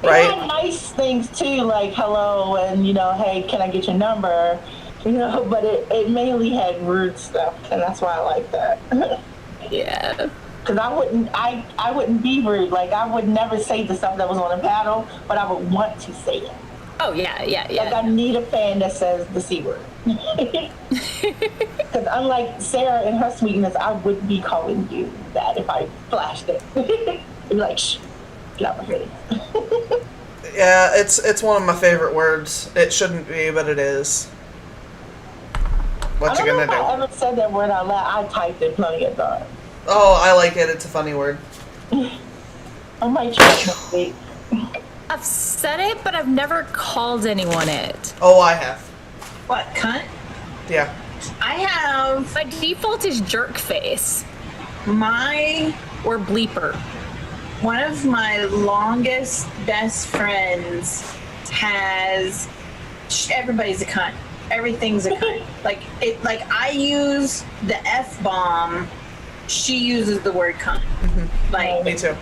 Right. It had nice things too, like hello and hey, can I get your number? But it mainly had rude stuff, and that's why I like that. Yeah. Because I wouldn't be rude. Like I would never say the stuff that was on the paddle, but I would want to say it. Oh yeah. Like I need a fan that says the C word. Because unlike Sarah and her sweetness, I wouldn't be calling you that if I flashed it. I'd be like, shh, get out my face. Yeah, it's one of my favorite words. It shouldn't be, but it is. What you gonna do? I ever said that word out loud. I typed it plenty of times. Oh, I like it. It's a funny word. I might try it next week. I've said it, but I've never called anyone it. Oh, I have. What, cunt? Yeah. I have My default is jerk face or bleeper. one of my longest best friends has. Everybody's a cunt. Everything's a cunt. Like I use the F-bomb. She uses the word cunt. Mm-hmm. Like me too.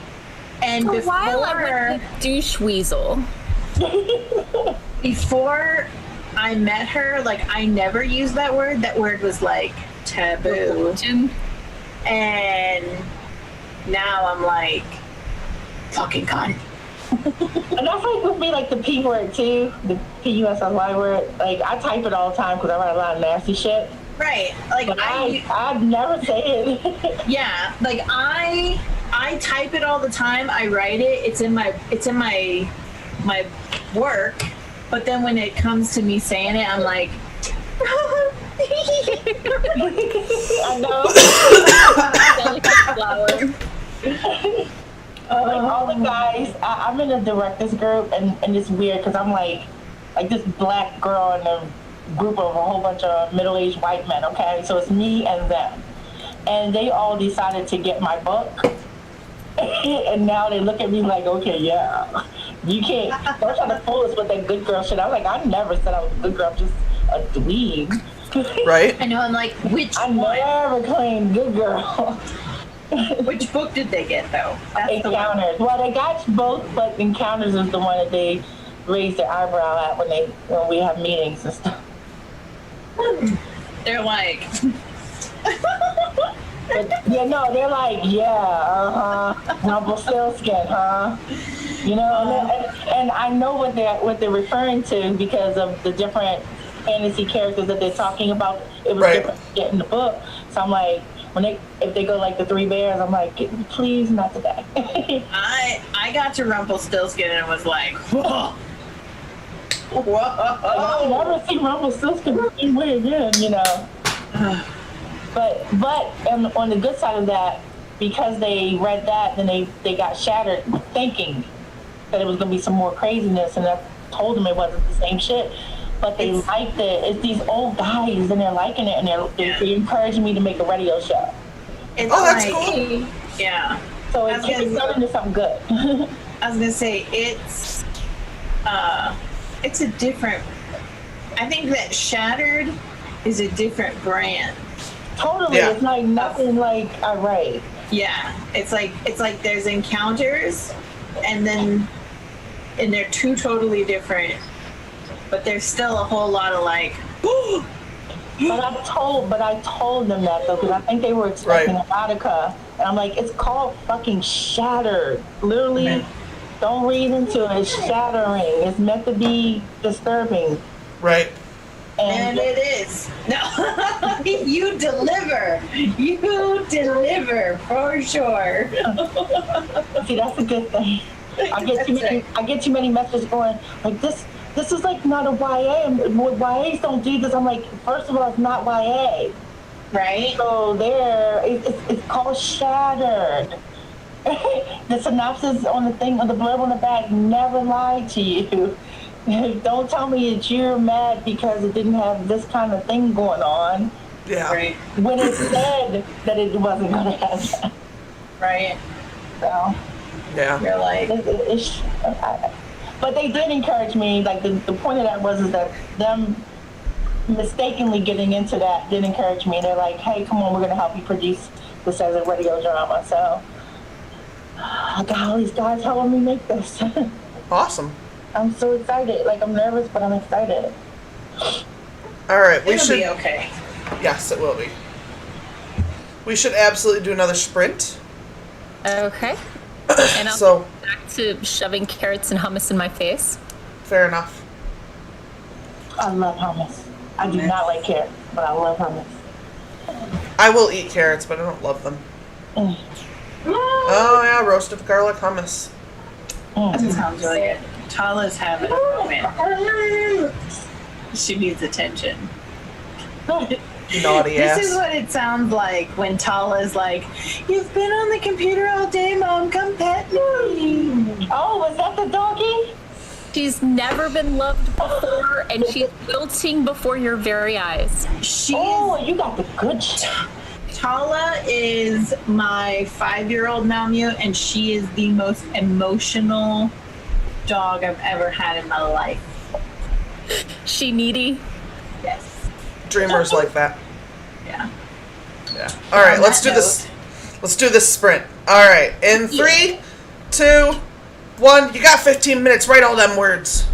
And For a while, I went with douche weasel. Before I met her, like I never used that word. That word was like taboo. And now I'm like, fucking cunt. And that's like with me, like the P word too, the P-U-S-S-Y word. Like I type it all the time because I write a lot of nasty shit. Right. Like but I'd never say it. Yeah. Like I type it all the time. I write it. It's in my work. But then when it comes to me saying it, I'm like, I know. Like all the guys, I'm in a directors group, and it's weird because I'm like this black girl in a group of a whole bunch of middle-aged white men. Okay, so it's me and them, and they all decided to get my book. And now they look at me like, okay, yeah, you can't, don't try to fool us with that good girl shit. I was like, I never said I was a good girl, I'm just a dweeb. Right? I know, I'm like, which I one? never claimed good girl. Which book did they get, though? Encounters. Well, they got both, but Encounters is the one that they raise their eyebrow at when we have meetings and stuff. They're like... But, yeah, no, they're like, yeah, Rumpelstiltskin, huh? You know, and I know what they're referring to because of the different fantasy characters that they're talking about. It was different in the book, so I'm like, if they go like the Three Bears, I'm like, please, not today. I got to Rumpelstiltskin and was like, whoa. I'll never see Rumpelstiltskin the same way again, you know. But on the good side of that, because they read that, then they got shattered thinking that it was going to be some more craziness, and I told them it wasn't the same shit. But they liked it. It's these old guys, and they're liking it, and they're encouraging me to make a radio show. That's cool. Yeah. So it's turned into something good. I was gonna say it's a different. I think that Shattered is a different brand. Totally, yeah. It's like nothing like I write. Yeah, it's like there's Encounters, and they're two totally different but there's still a whole lot of like, But I told them that though, because I think they were expecting Right. erotica, and I'm like, it's called fucking shattered. Literally, Right. don't read into it. It's shattering. It's meant to be disturbing, Right. and and it is. No, you deliver. You deliver for sure. see, that's a good thing. I get too many messages going like this. This is like not a YA, and YAs don't do this. I'm like, first of all, it's not YA. Right? So it's called Shattered. The synopsis on the thing, on the blurb on the back, never lied to you. Don't tell me that you're mad because it didn't have this kind of thing going on Yeah. Right. when it said that it wasn't going to have that. Right. So, Yeah. You're like, but they did encourage me. Like the point of that was is that them mistakenly getting into that did encourage me. They're like, hey, come on, we're going to help you produce this as a radio drama. So I got all these guys helping me make this. Awesome. I'm so excited. Like, I'm nervous, but I'm excited. All right. We it'll should. be okay. Yes, it will be. We should absolutely do another sprint. Okay. And I'll So, go back to shoving carrots and hummus in my face. fair enough. I love hummus. I do not like carrots, but I love hummus. I will eat carrots, but I don't love them. Oh, yeah, roasted garlic hummus. That sounds really good. Tala's having a moment. She needs attention. Naughty This is ass. what it sounds like when Tala's like, "You've been on the computer all day, Mom. Come pet me." Oh, was that the doggy? She's never been loved before, and she's wilting before your very eyes. She Oh, is, you got the good shit. Tala is my 5-year-old Malamute, and she is the most emotional dog I've ever had in my life. She needy. Yes. Dreamers like that. Yeah. Yeah. All right, On let's that do this. Let's do this sprint. All right, in 3, 2, 1. You got 15 minutes. Write all them words.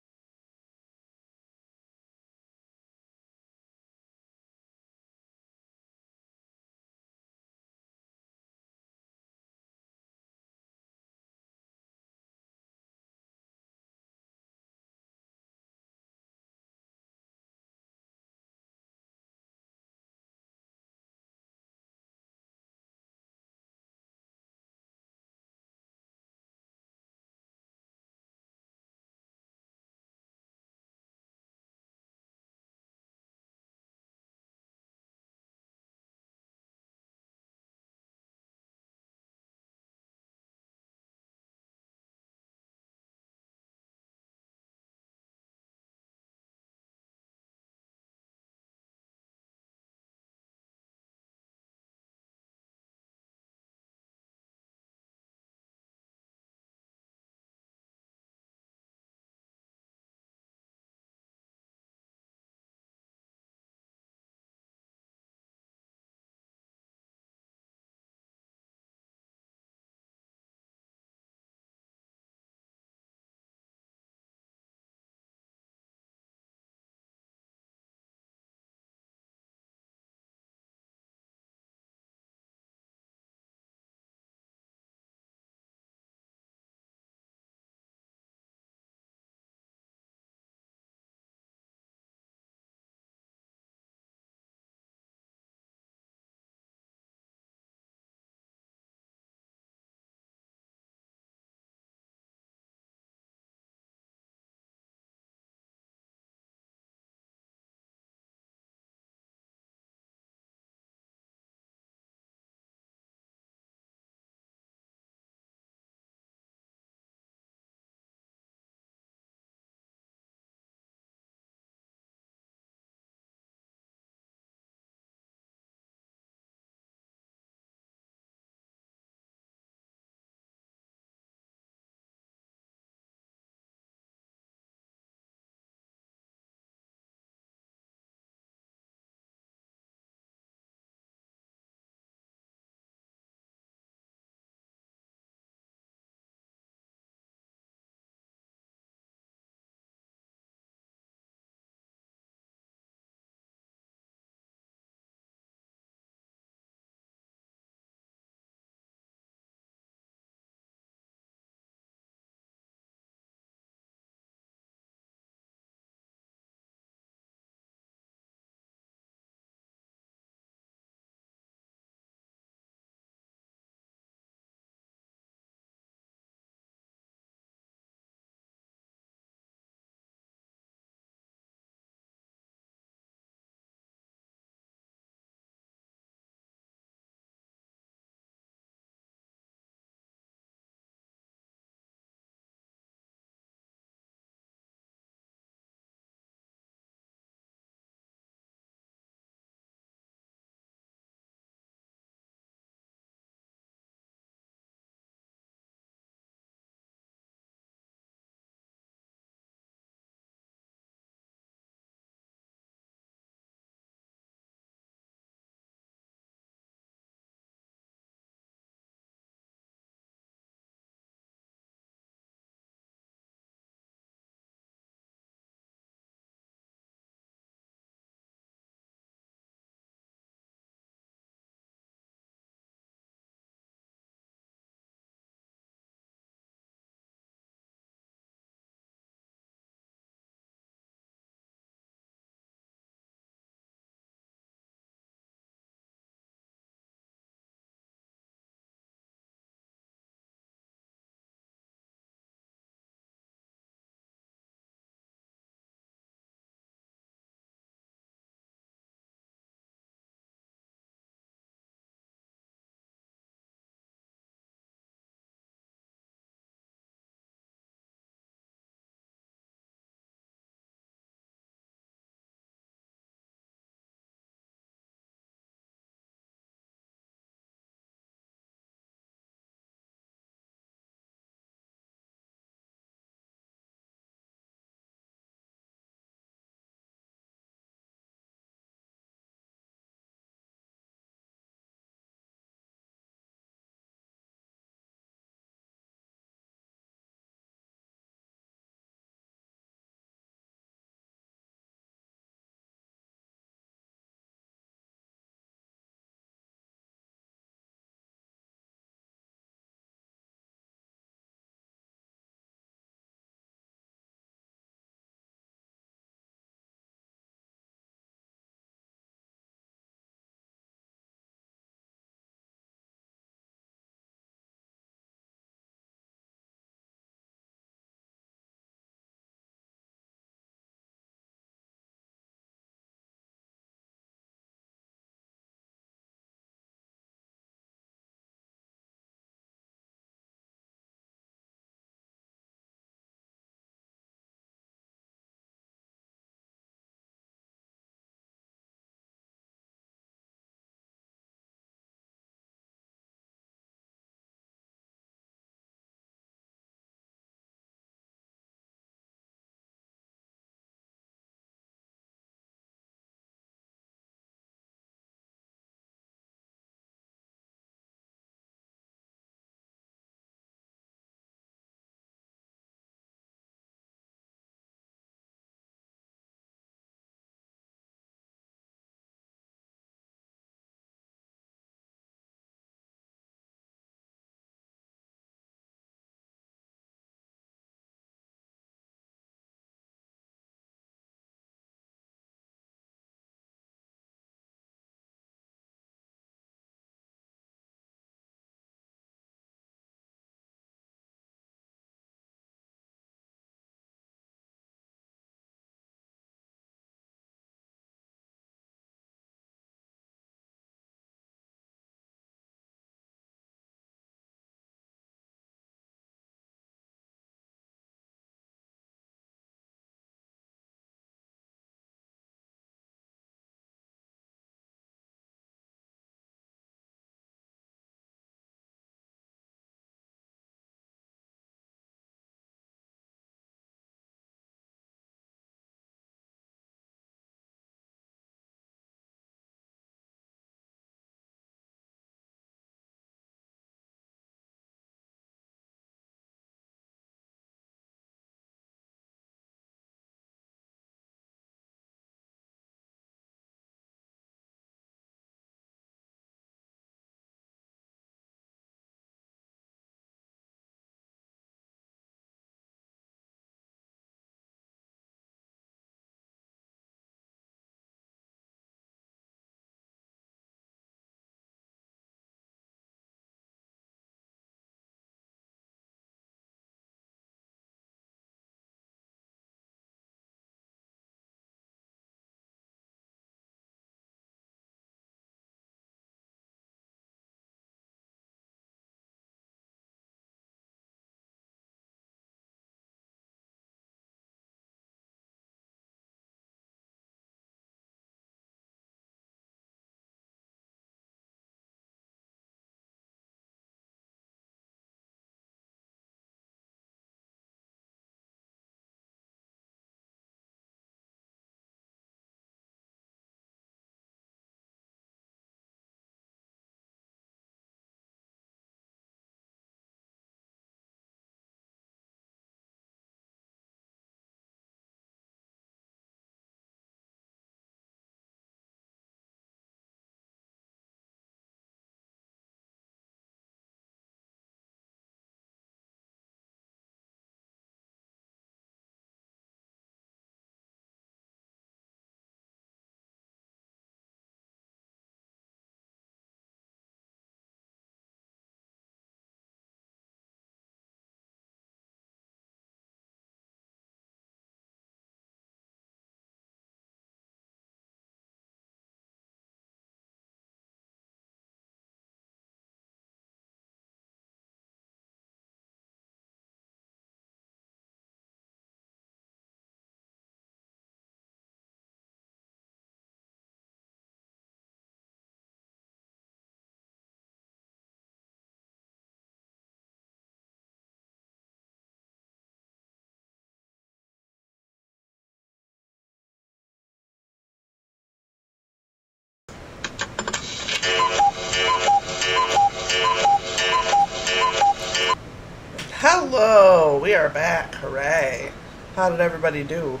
Hello, we are back. Hooray. How did everybody do?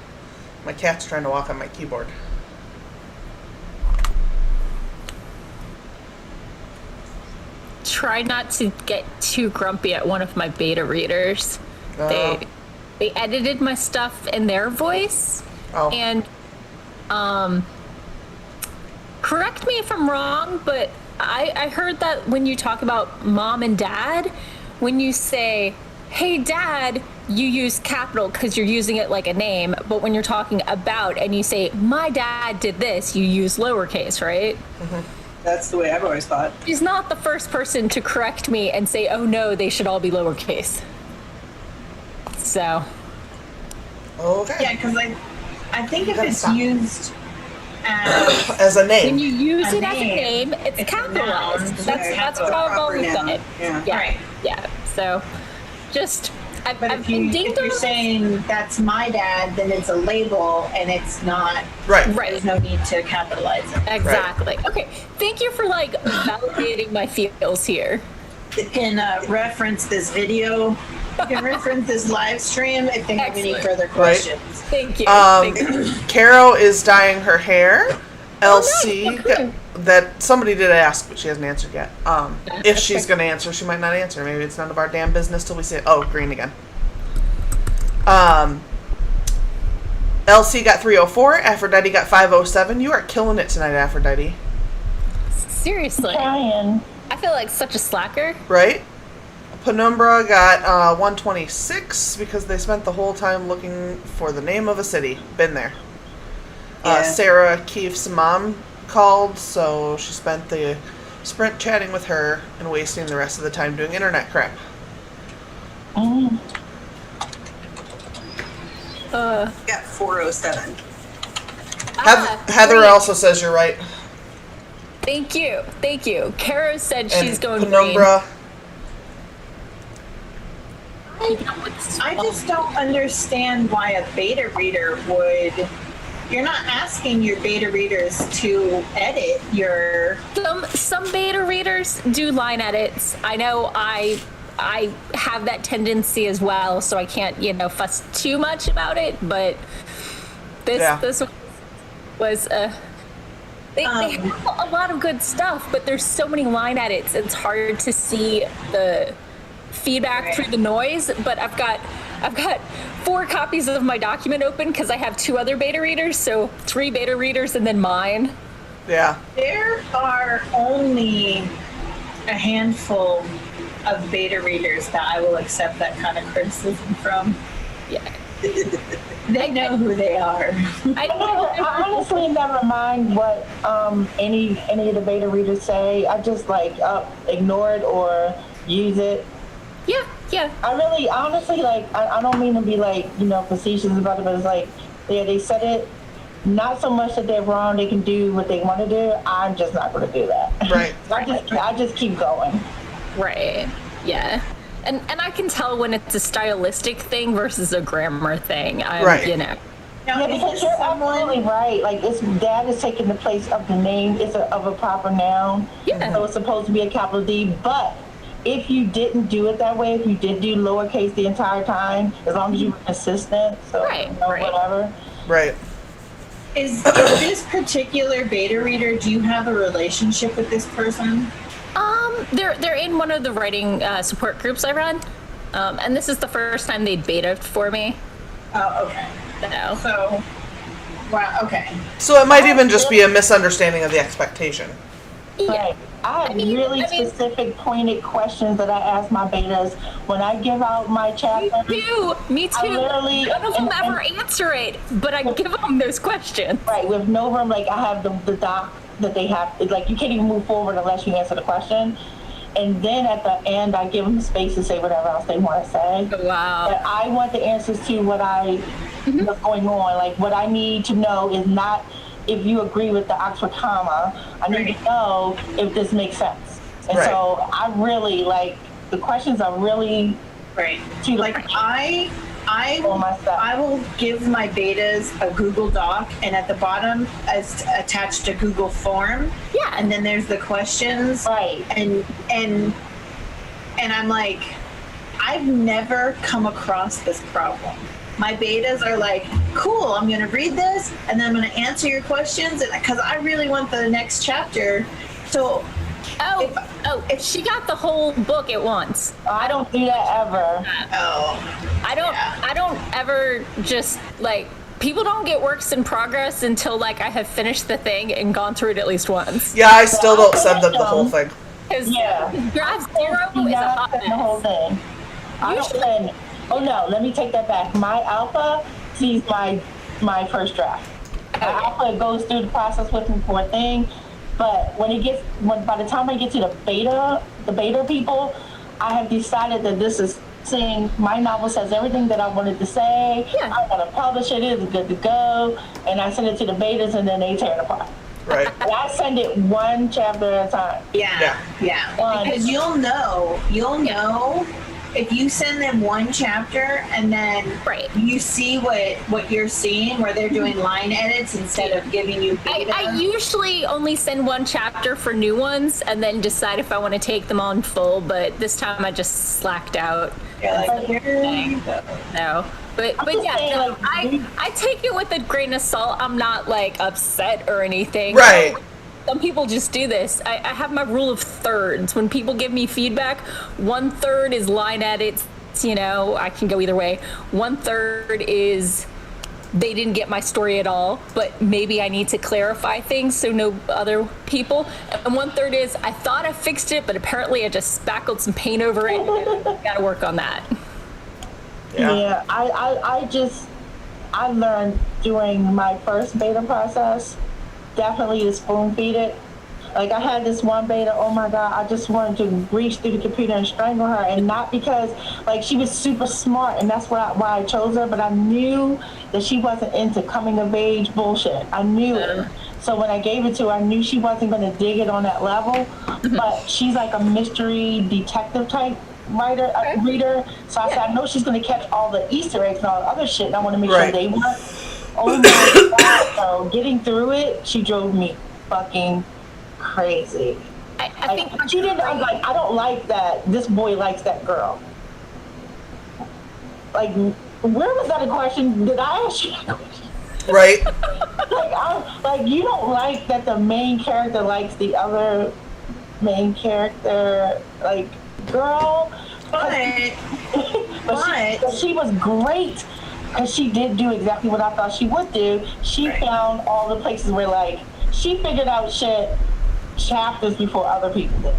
My cat's trying to walk on my keyboard. Try not to get too grumpy at one of my beta readers. They edited my stuff in their voice. Oh. And correct me if I'm wrong, but I heard that when you talk about mom and dad, when you say, hey dad, you use capital because you're using it like a name, but when you're talking about and you say, my dad did this, you use lowercase, right? Mm-hmm. That's the way I've always thought. She's not the first person to correct me and say, oh no, they should all be lowercase. So. Okay. Yeah, because I think if gotta it's stop. used as As a name. When you use A it as a name, name, it's it's a capitalized. noun, That's so how I've proper always done noun. it. Yeah. Yeah. Right. Yeah. So, just I've But been if dinged you're on saying that's my dad, then it's a label and it's not. Right. Right. There's no need to capitalize it. Exactly. Okay. Thank you for like validating my feels here. You can reference this video. You can reference this live stream if they have any Excellent. further questions. Thank you. Um, Thank you. Caro is dyeing her hair. Oh, Elsie, nice. Okay. that somebody did ask, but she hasn't answered yet. If she's going to answer, she might not answer. Maybe it's none of our damn business till we say, oh, green again. Elsie got 304. Aphrodite got 507. You are killing it tonight, Aphrodite. Seriously, Trying. I feel like such a slacker. Right? Penumbra got 126 because they spent the whole time looking for the name of a city. Been there. Yeah. Sarah Keefe's mom called, so she spent the sprint chatting with her and wasting the rest of the time doing internet crap. Mm. Got 407. Heather great. also says you're right. Thank you. Thank you. Kara said And she's going Penumbra. green. I just don't understand why a beta reader would. You're not asking your beta readers to edit your. Some beta readers do line edits. I know I have that tendency as well, so I can't, fuss too much about it, but this was they have a lot of good stuff, but there's so many line edits, it's hard to see the feedback through the noise. But I've got 4 copies of my document open because I have 2 other beta readers, so 3 beta readers and then mine. Yeah. There are only a handful of beta readers that I will accept that kind of criticism from. Yeah. They know who they are. I honestly never mind what any of the beta readers say. I just ignore it or use it. Yeah. I really honestly I don't mean to be facetious about it, but it's they said it. Not so much that they're wrong, they can do what they want to do. I'm just not going to do that. Right. I just keep going. Right. Yeah. And I can tell when it's a stylistic thing versus a grammar thing. Right. Yeah, Now, is because this you're someone? absolutely right. Dad is taking the place of the name. It's of a proper noun. Yeah. So it's supposed to be a capital D. But if you didn't do it that way, if you did do lowercase the entire time, as long as you were consistent, so Right. whatever. Right. Is this particular beta reader? Do you have a relationship with this person? They're in one of the writing support groups I run, and this is the first time they'd beta for me. Oh, okay. So So, wow. Okay. So it might even just be a misunderstanding of the expectation. yeah. Right. I have really specific, pointed questions that I ask my betas when I give out my chapter. Me too. I literally- None of them ever answer it, but I give them those questions. Right, with no room, I have the doc that they have. You can't even move forward unless you answer the question. And then at the end, I give them space to say whatever else they want to say. Wow. But I want the answers to what's going on. What I need to know is not if you agree with the Oxford comma. I need to know if this makes sense. And Right. so I really, the questions are really Right. to the on my stuff. I will give my betas a Google Doc, and at the bottom is attached a Google form. Yeah. And then there's the questions. Right. And I'm like, I've never come across this problem. My betas are like, cool, I'm going to read this and then I'm going to answer your questions because I really want the next chapter. So, if she got the whole book at once. I don't do that ever. I don't ever just like, people don't get works in progress until like I have finished the thing and gone through it at least once. Yeah, I still don't send them the whole thing. Because Yeah. draft 0 is a hot The whole mess. thing. I don't send. Oh no, let me take that back. My alpha sees my first draft. My alpha goes through the process with me for a thing, but by the time I get to the beta people, I have decided that this is saying my novel says everything that I wanted to say. Yeah. I want to publish it. It's good to go, and I send it to the betas, and then they tear it apart. Right. And I send it one chapter at a time. Yeah. Because you'll know if you send them one chapter and then you see what you're seeing, where they're doing line edits instead of giving you beta. I usually only send one chapter for new ones and then decide if I want to take them on full, but this time I just slacked out. No. But yeah, saying, no, like, I take it with a grain of salt. I'm not like upset or anything. Right. Some people just do this. I have my rule of thirds. When people give me feedback, 1/3 is line edits, I can go either way. 1/3 is they didn't get my story at all, but maybe I need to clarify things so no other people. And 1/3 is I thought I fixed it, but apparently I just spackled some paint over it. Gotta work on that. Yeah, I learned during my first beta process, definitely to spoon feed it. Like I had this one beta, oh my God, I just wanted to reach through the computer and strangle her, and not because like she was super smart and that's why I chose her, but I knew that she wasn't into coming of age bullshit. I knew it. So when I gave it to her, I knew she wasn't going to dig it on that level, but she's like a mystery detective type reader. So I said, I know she's going to catch all the Easter eggs and all the other shit, and I want to make sure they work. Oh my God! So getting through it, she drove me fucking crazy. I think she didn't. I'm like, I don't like that. This boy likes that girl. Like, where was that a question? Did I ask you that question? Right. Like you don't like that the main character likes the other main character. Like, girl. But she was great. Because she did do exactly what I thought she would do. She found all the places where, like, she figured out shit chapters before other people did.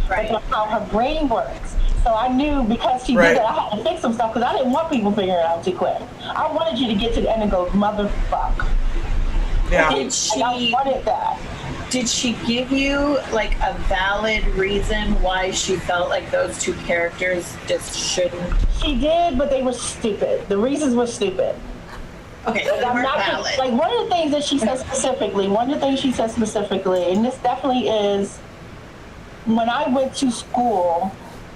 Like, how her brain works. So I knew because she did it, I had to fix some stuff because I didn't want people figuring it out too quick. I wanted you to get to the end and go, motherfuck. Yeah. I wanted that. Did she give you like a valid reason why she felt like those two characters just shouldn't? She did, but they were stupid. The reasons were stupid. Okay, so they weren't valid. Like one of the things that she said specifically, and this definitely is, when I went to school,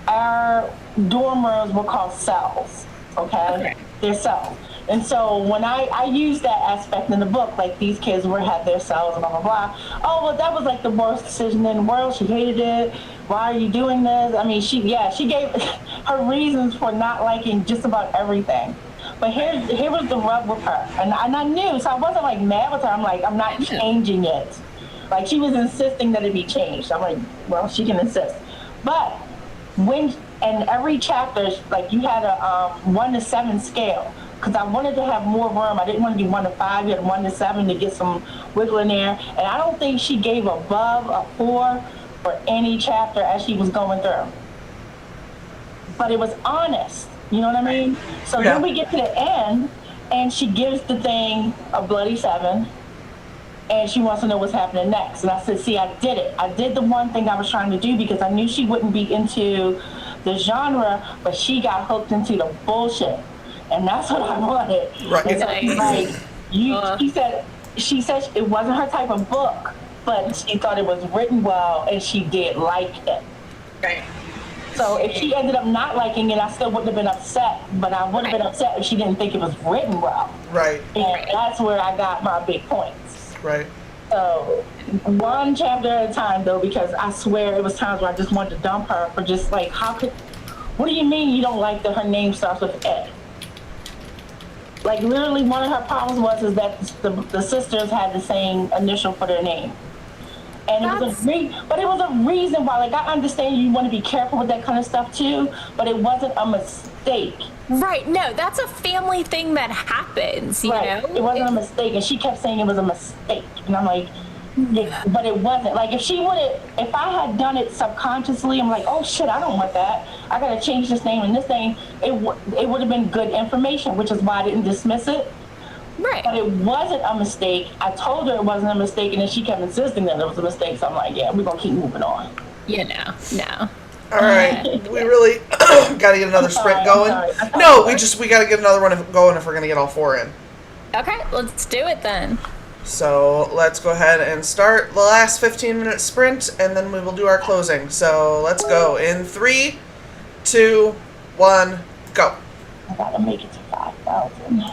our dorm rooms were called cells. Okay. They're cells. And so when I used that aspect in the book, like these kids had their cells and blah, blah, blah. Oh, well, that was like the worst decision in the world. She hated it. Why are you doing this? I mean, she gave her reasons for not liking just about everything. But here was the rub with her. And I knew, so I wasn't like mad with her. I'm like, I'm not changing it. Like she was insisting that it be changed. I'm like, well, she can insist. But and every chapter, like you had a 1 to 7 scale. Because I wanted to have more room. I didn't want to be 1 to 5. You had 1 to 7 to get some wiggle in there. And I don't think she gave above a 4 for any chapter as she was going through. But it was honest. You know what I mean? So then we get to the end, and she gives the thing a bloody 7. And she wants to know what's happening next. And I said, see, I did it. I did the one thing I was trying to do because I knew she wouldn't be into the genre, but she got hooked into the bullshit. And that's what I wanted. Right. So, she said it wasn't her type of book, but she thought it was written well, and she did like it. Right. So if she ended up not liking it, I still wouldn't have been upset, but I would have been upset if she didn't think it was written well. Right. And that's where I got my big points. Right. So one chapter at a time, though, because I swear it was times where I just wanted to dump her for just like, What do you mean you don't like that her name starts with A? Like literally, one of her problems was is that the sisters had the same initial for their name, and it was That's but it was a reason why. Like I understand you want to be careful with that kind of stuff too, but it wasn't a mistake. right. No, that's a family thing that happens, you Right. know? It wasn't a mistake, and she kept saying it was a mistake, and I'm like, but it wasn't. Like if she would have, if I had done it subconsciously, I'm like, oh shit, I don't want that. I gotta change this name and this name. It would have been good information, which is why I didn't dismiss it. Right. But it wasn't a mistake. I told her it wasn't a mistake, and then she kept insisting that it was a mistake. So I'm like, yeah, we're gonna keep moving on. You know, no. All right, we really got to get another sprint I'm going. sorry. No, we got to get another one going if we're gonna get all four in. Okay, let's do it then. So let's go ahead and start the last 15-minute sprint, and then we will do our closing. So let's go in 3, 2, 1, go. I gotta make it to 5,000.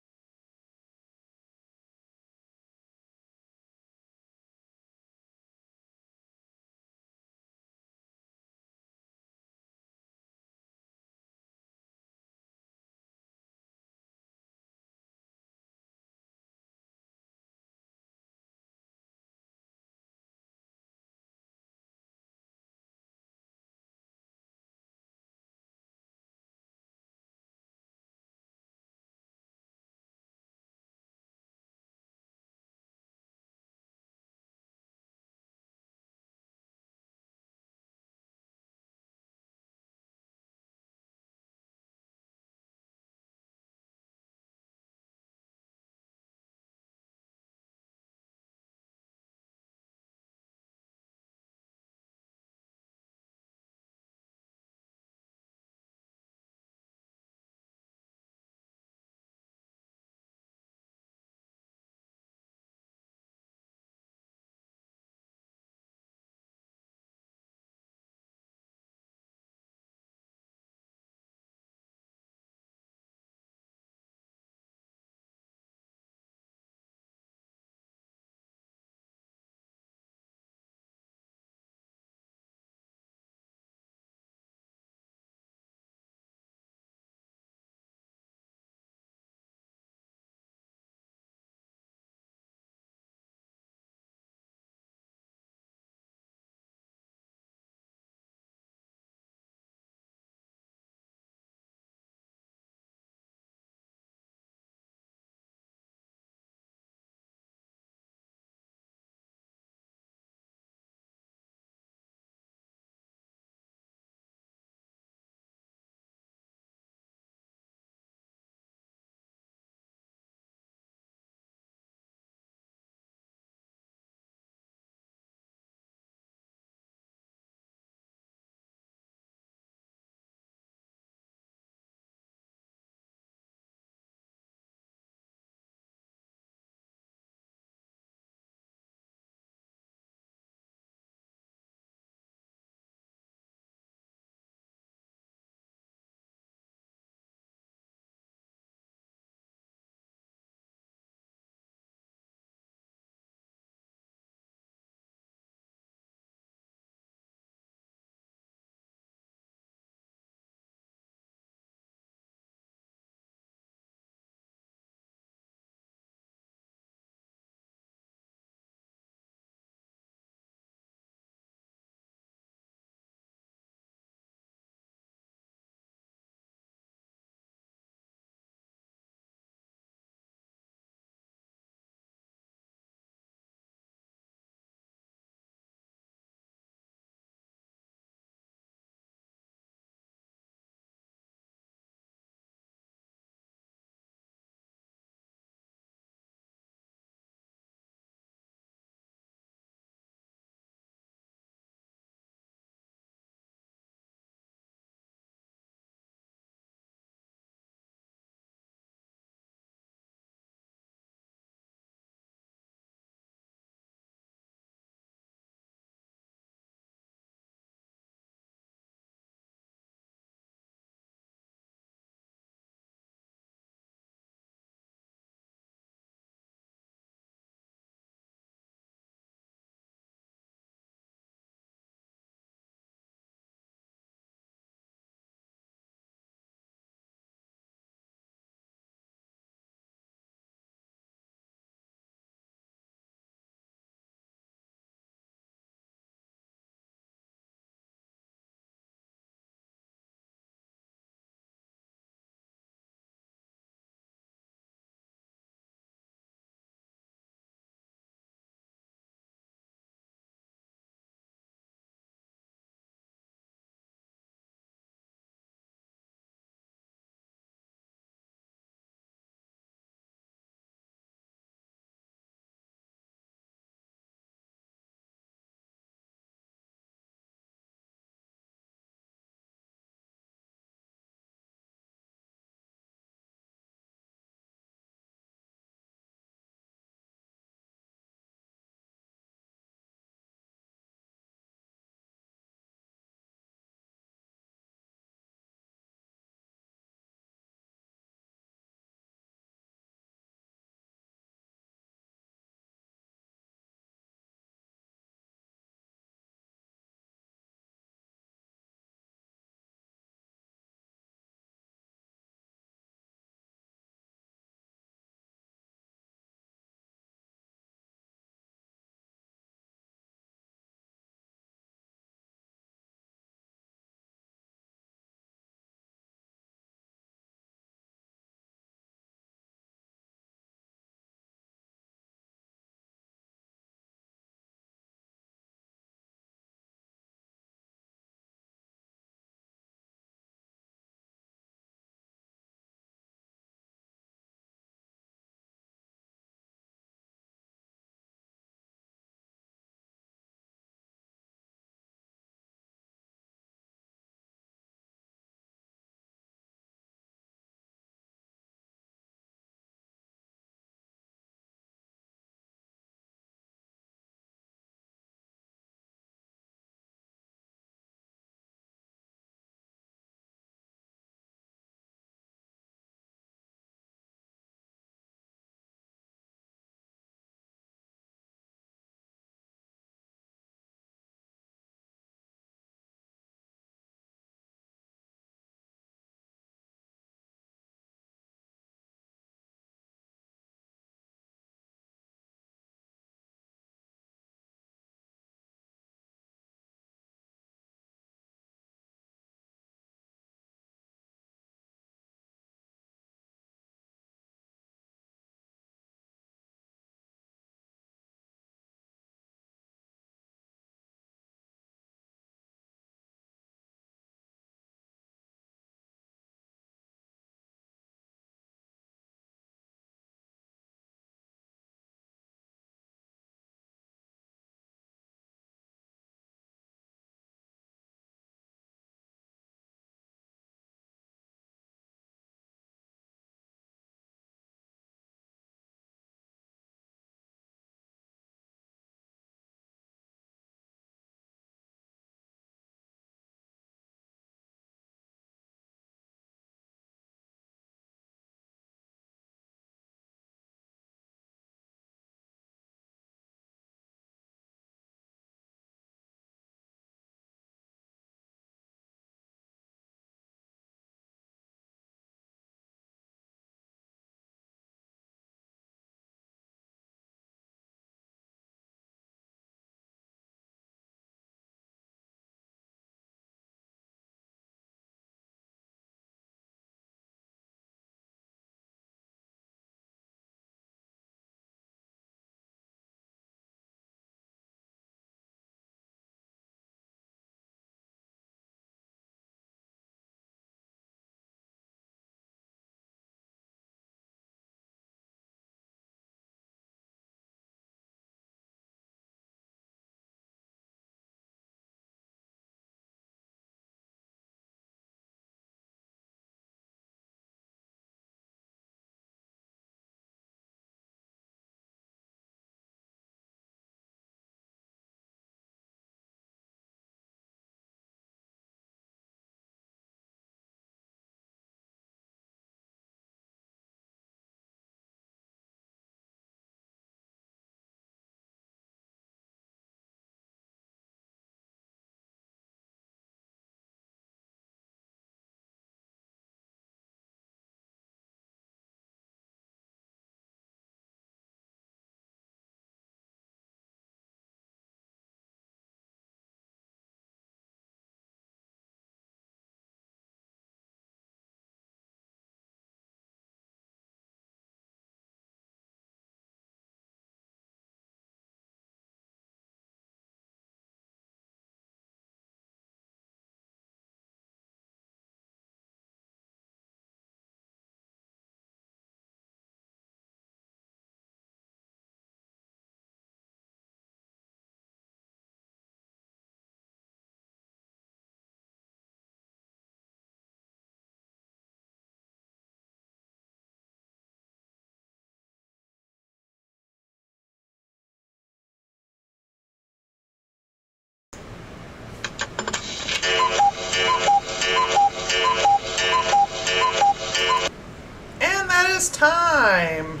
time.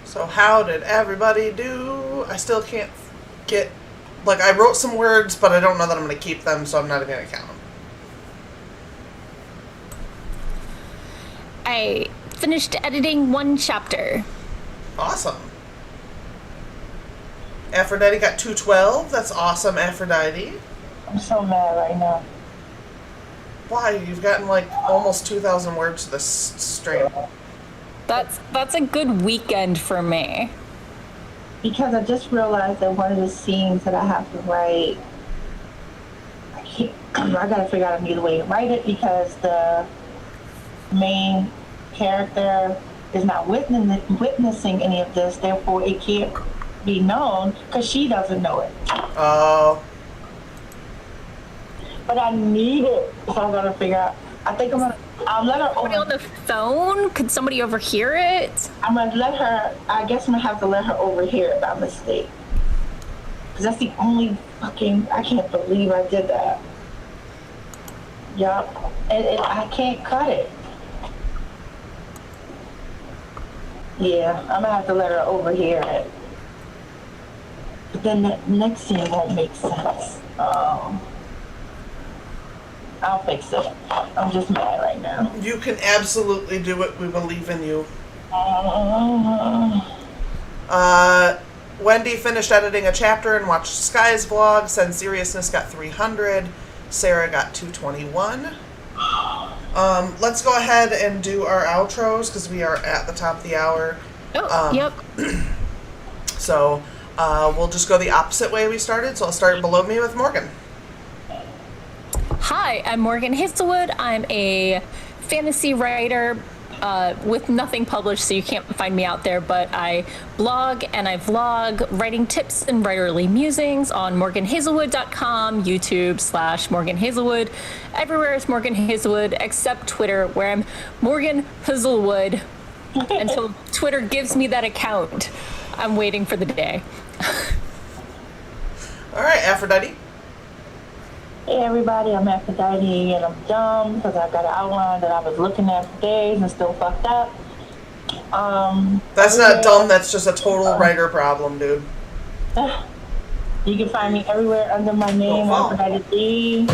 So how did everybody do? I still can't get... Like, I wrote some words, but I don't know that I'm going to keep them, so I'm not even going to count them. I finished editing 1 chapter. Awesome. Aphrodite got 212. That's awesome, Aphrodite. I'm so mad right now. Why? You've gotten like almost 2,000 words this stream. That's a good weekend for me. Because I just realized that one of the scenes that I have to write, I gotta figure out a new way to write it because the main character is not witnessing any of this, therefore it can't be known because she doesn't know it. Oh. But I need it, so I gotta figure out. I think I'll let her Somebody on the phone? Could somebody overhear it? I'm gonna let her. I guess I'm gonna have to let her overhear it by mistake. Cause that's the only fucking. I can't believe I did that. Yup. And I can't cut it. Yeah, I'm gonna have to let her overhear it. But then the next scene won't make sense. I'll fix it. I'm just mad right now. You can absolutely do it. We believe in you. Wendy finished editing a chapter and watched Sky's vlog. Send Seriousness got 300. Sarah got 221. Let's go ahead and do our outros because we are at the top of the hour. Oh, yep. So we'll just go the opposite way we started. So I'll start below me with Morgan. Hi, I'm Morgan Hazelwood. I'm a fantasy writer with nothing published, so you can't find me out there, but I blog and I vlog writing tips and writerly musings on morganhazelwood.com, YouTube /Morgan Hazelwood. Everywhere is Morgan Hazelwood except Twitter, where I'm Morgan Hazelwood until Twitter gives me that account. I'm waiting for the day. All right, Aphrodite. Hey everybody, I'm Aphrodite and I'm dumb because I got an outline that I was looking at for days and still fucked up. That's not dumb, that's just a total writer problem, dude. You can find me everywhere under my name, wow. Aphrodite Lee,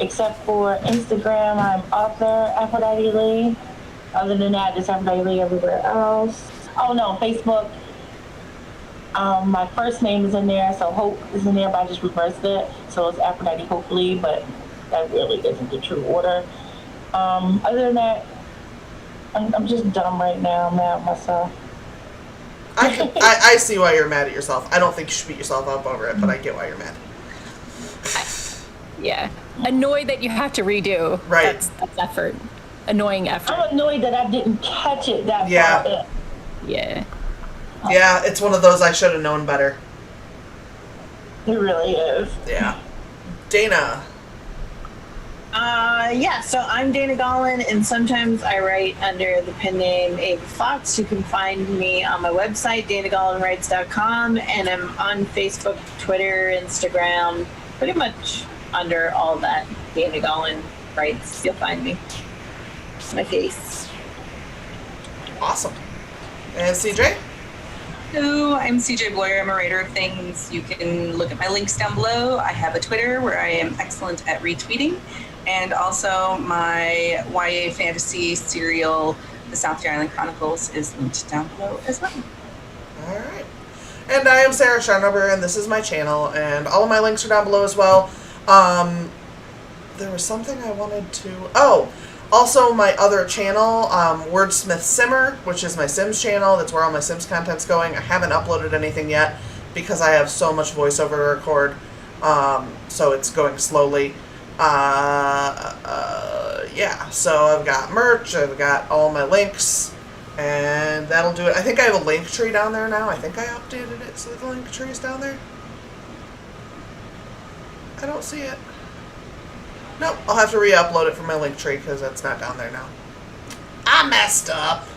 except for Instagram, I'm author Aphrodite Lee. Other than that, it's Aphrodite Lee everywhere else. Oh no, Facebook. My first name is in there, so Hope is in there, but I just reversed it. So it's Aphrodite Hope Lee, but that really isn't the true order. Other than that, I'm just dumb right now. I'm mad at myself. I see why you're mad at yourself. I don't think you should beat yourself up over it, but I get why you're mad. Yeah. Annoyed that you have to redo. Right. That's effort. Annoying effort. I'm annoyed that I didn't catch it that Yeah. far in. Yeah. Yeah, it's one of those I should have known better. It really is. Yeah. Dana. Yeah, so I'm Dana Gollin, and sometimes I write under the pen name Ava Fox. You can find me on my website, danagollinwrites.com, and I'm on Facebook, Twitter, Instagram, pretty much under all that. Dana Gollin Writes. You'll find me. My face. Awesome. And CJ? Hello, I'm CJ Boyer. I'm a writer of things. You can look at my links down below. I have a Twitter where I am excellent at retweeting, and also my YA fantasy serial, The South Sea Island Chronicles, is linked down below as well. All right. And I am Sarah Scharnover, and this is my channel, and all of my links are down below as well. There was something I wanted to... Oh! Also, my other channel, Wordsmith Simmer, which is my Sims channel. That's where all my Sims content's going. I haven't uploaded anything yet because I have so much voiceover to record, so it's going slowly. Yeah, so I've got merch, I've got all my links, and that'll do it. I think I have a link tree down there now. I think I updated it so the link tree is down there. I don't see it. Nope, I'll have to re-upload it from my link tree because it's not down there now. I messed up.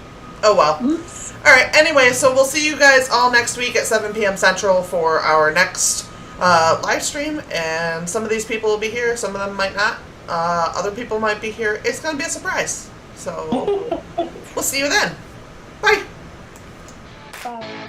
Oh well. Oops. Alright, anyway, so we'll see you guys all next week at 7 p.m. Central for our next live stream. And some of these people will be here, some of them might not. Other people might be here. It's going to be a surprise. So We'll see you then. Bye. Bye.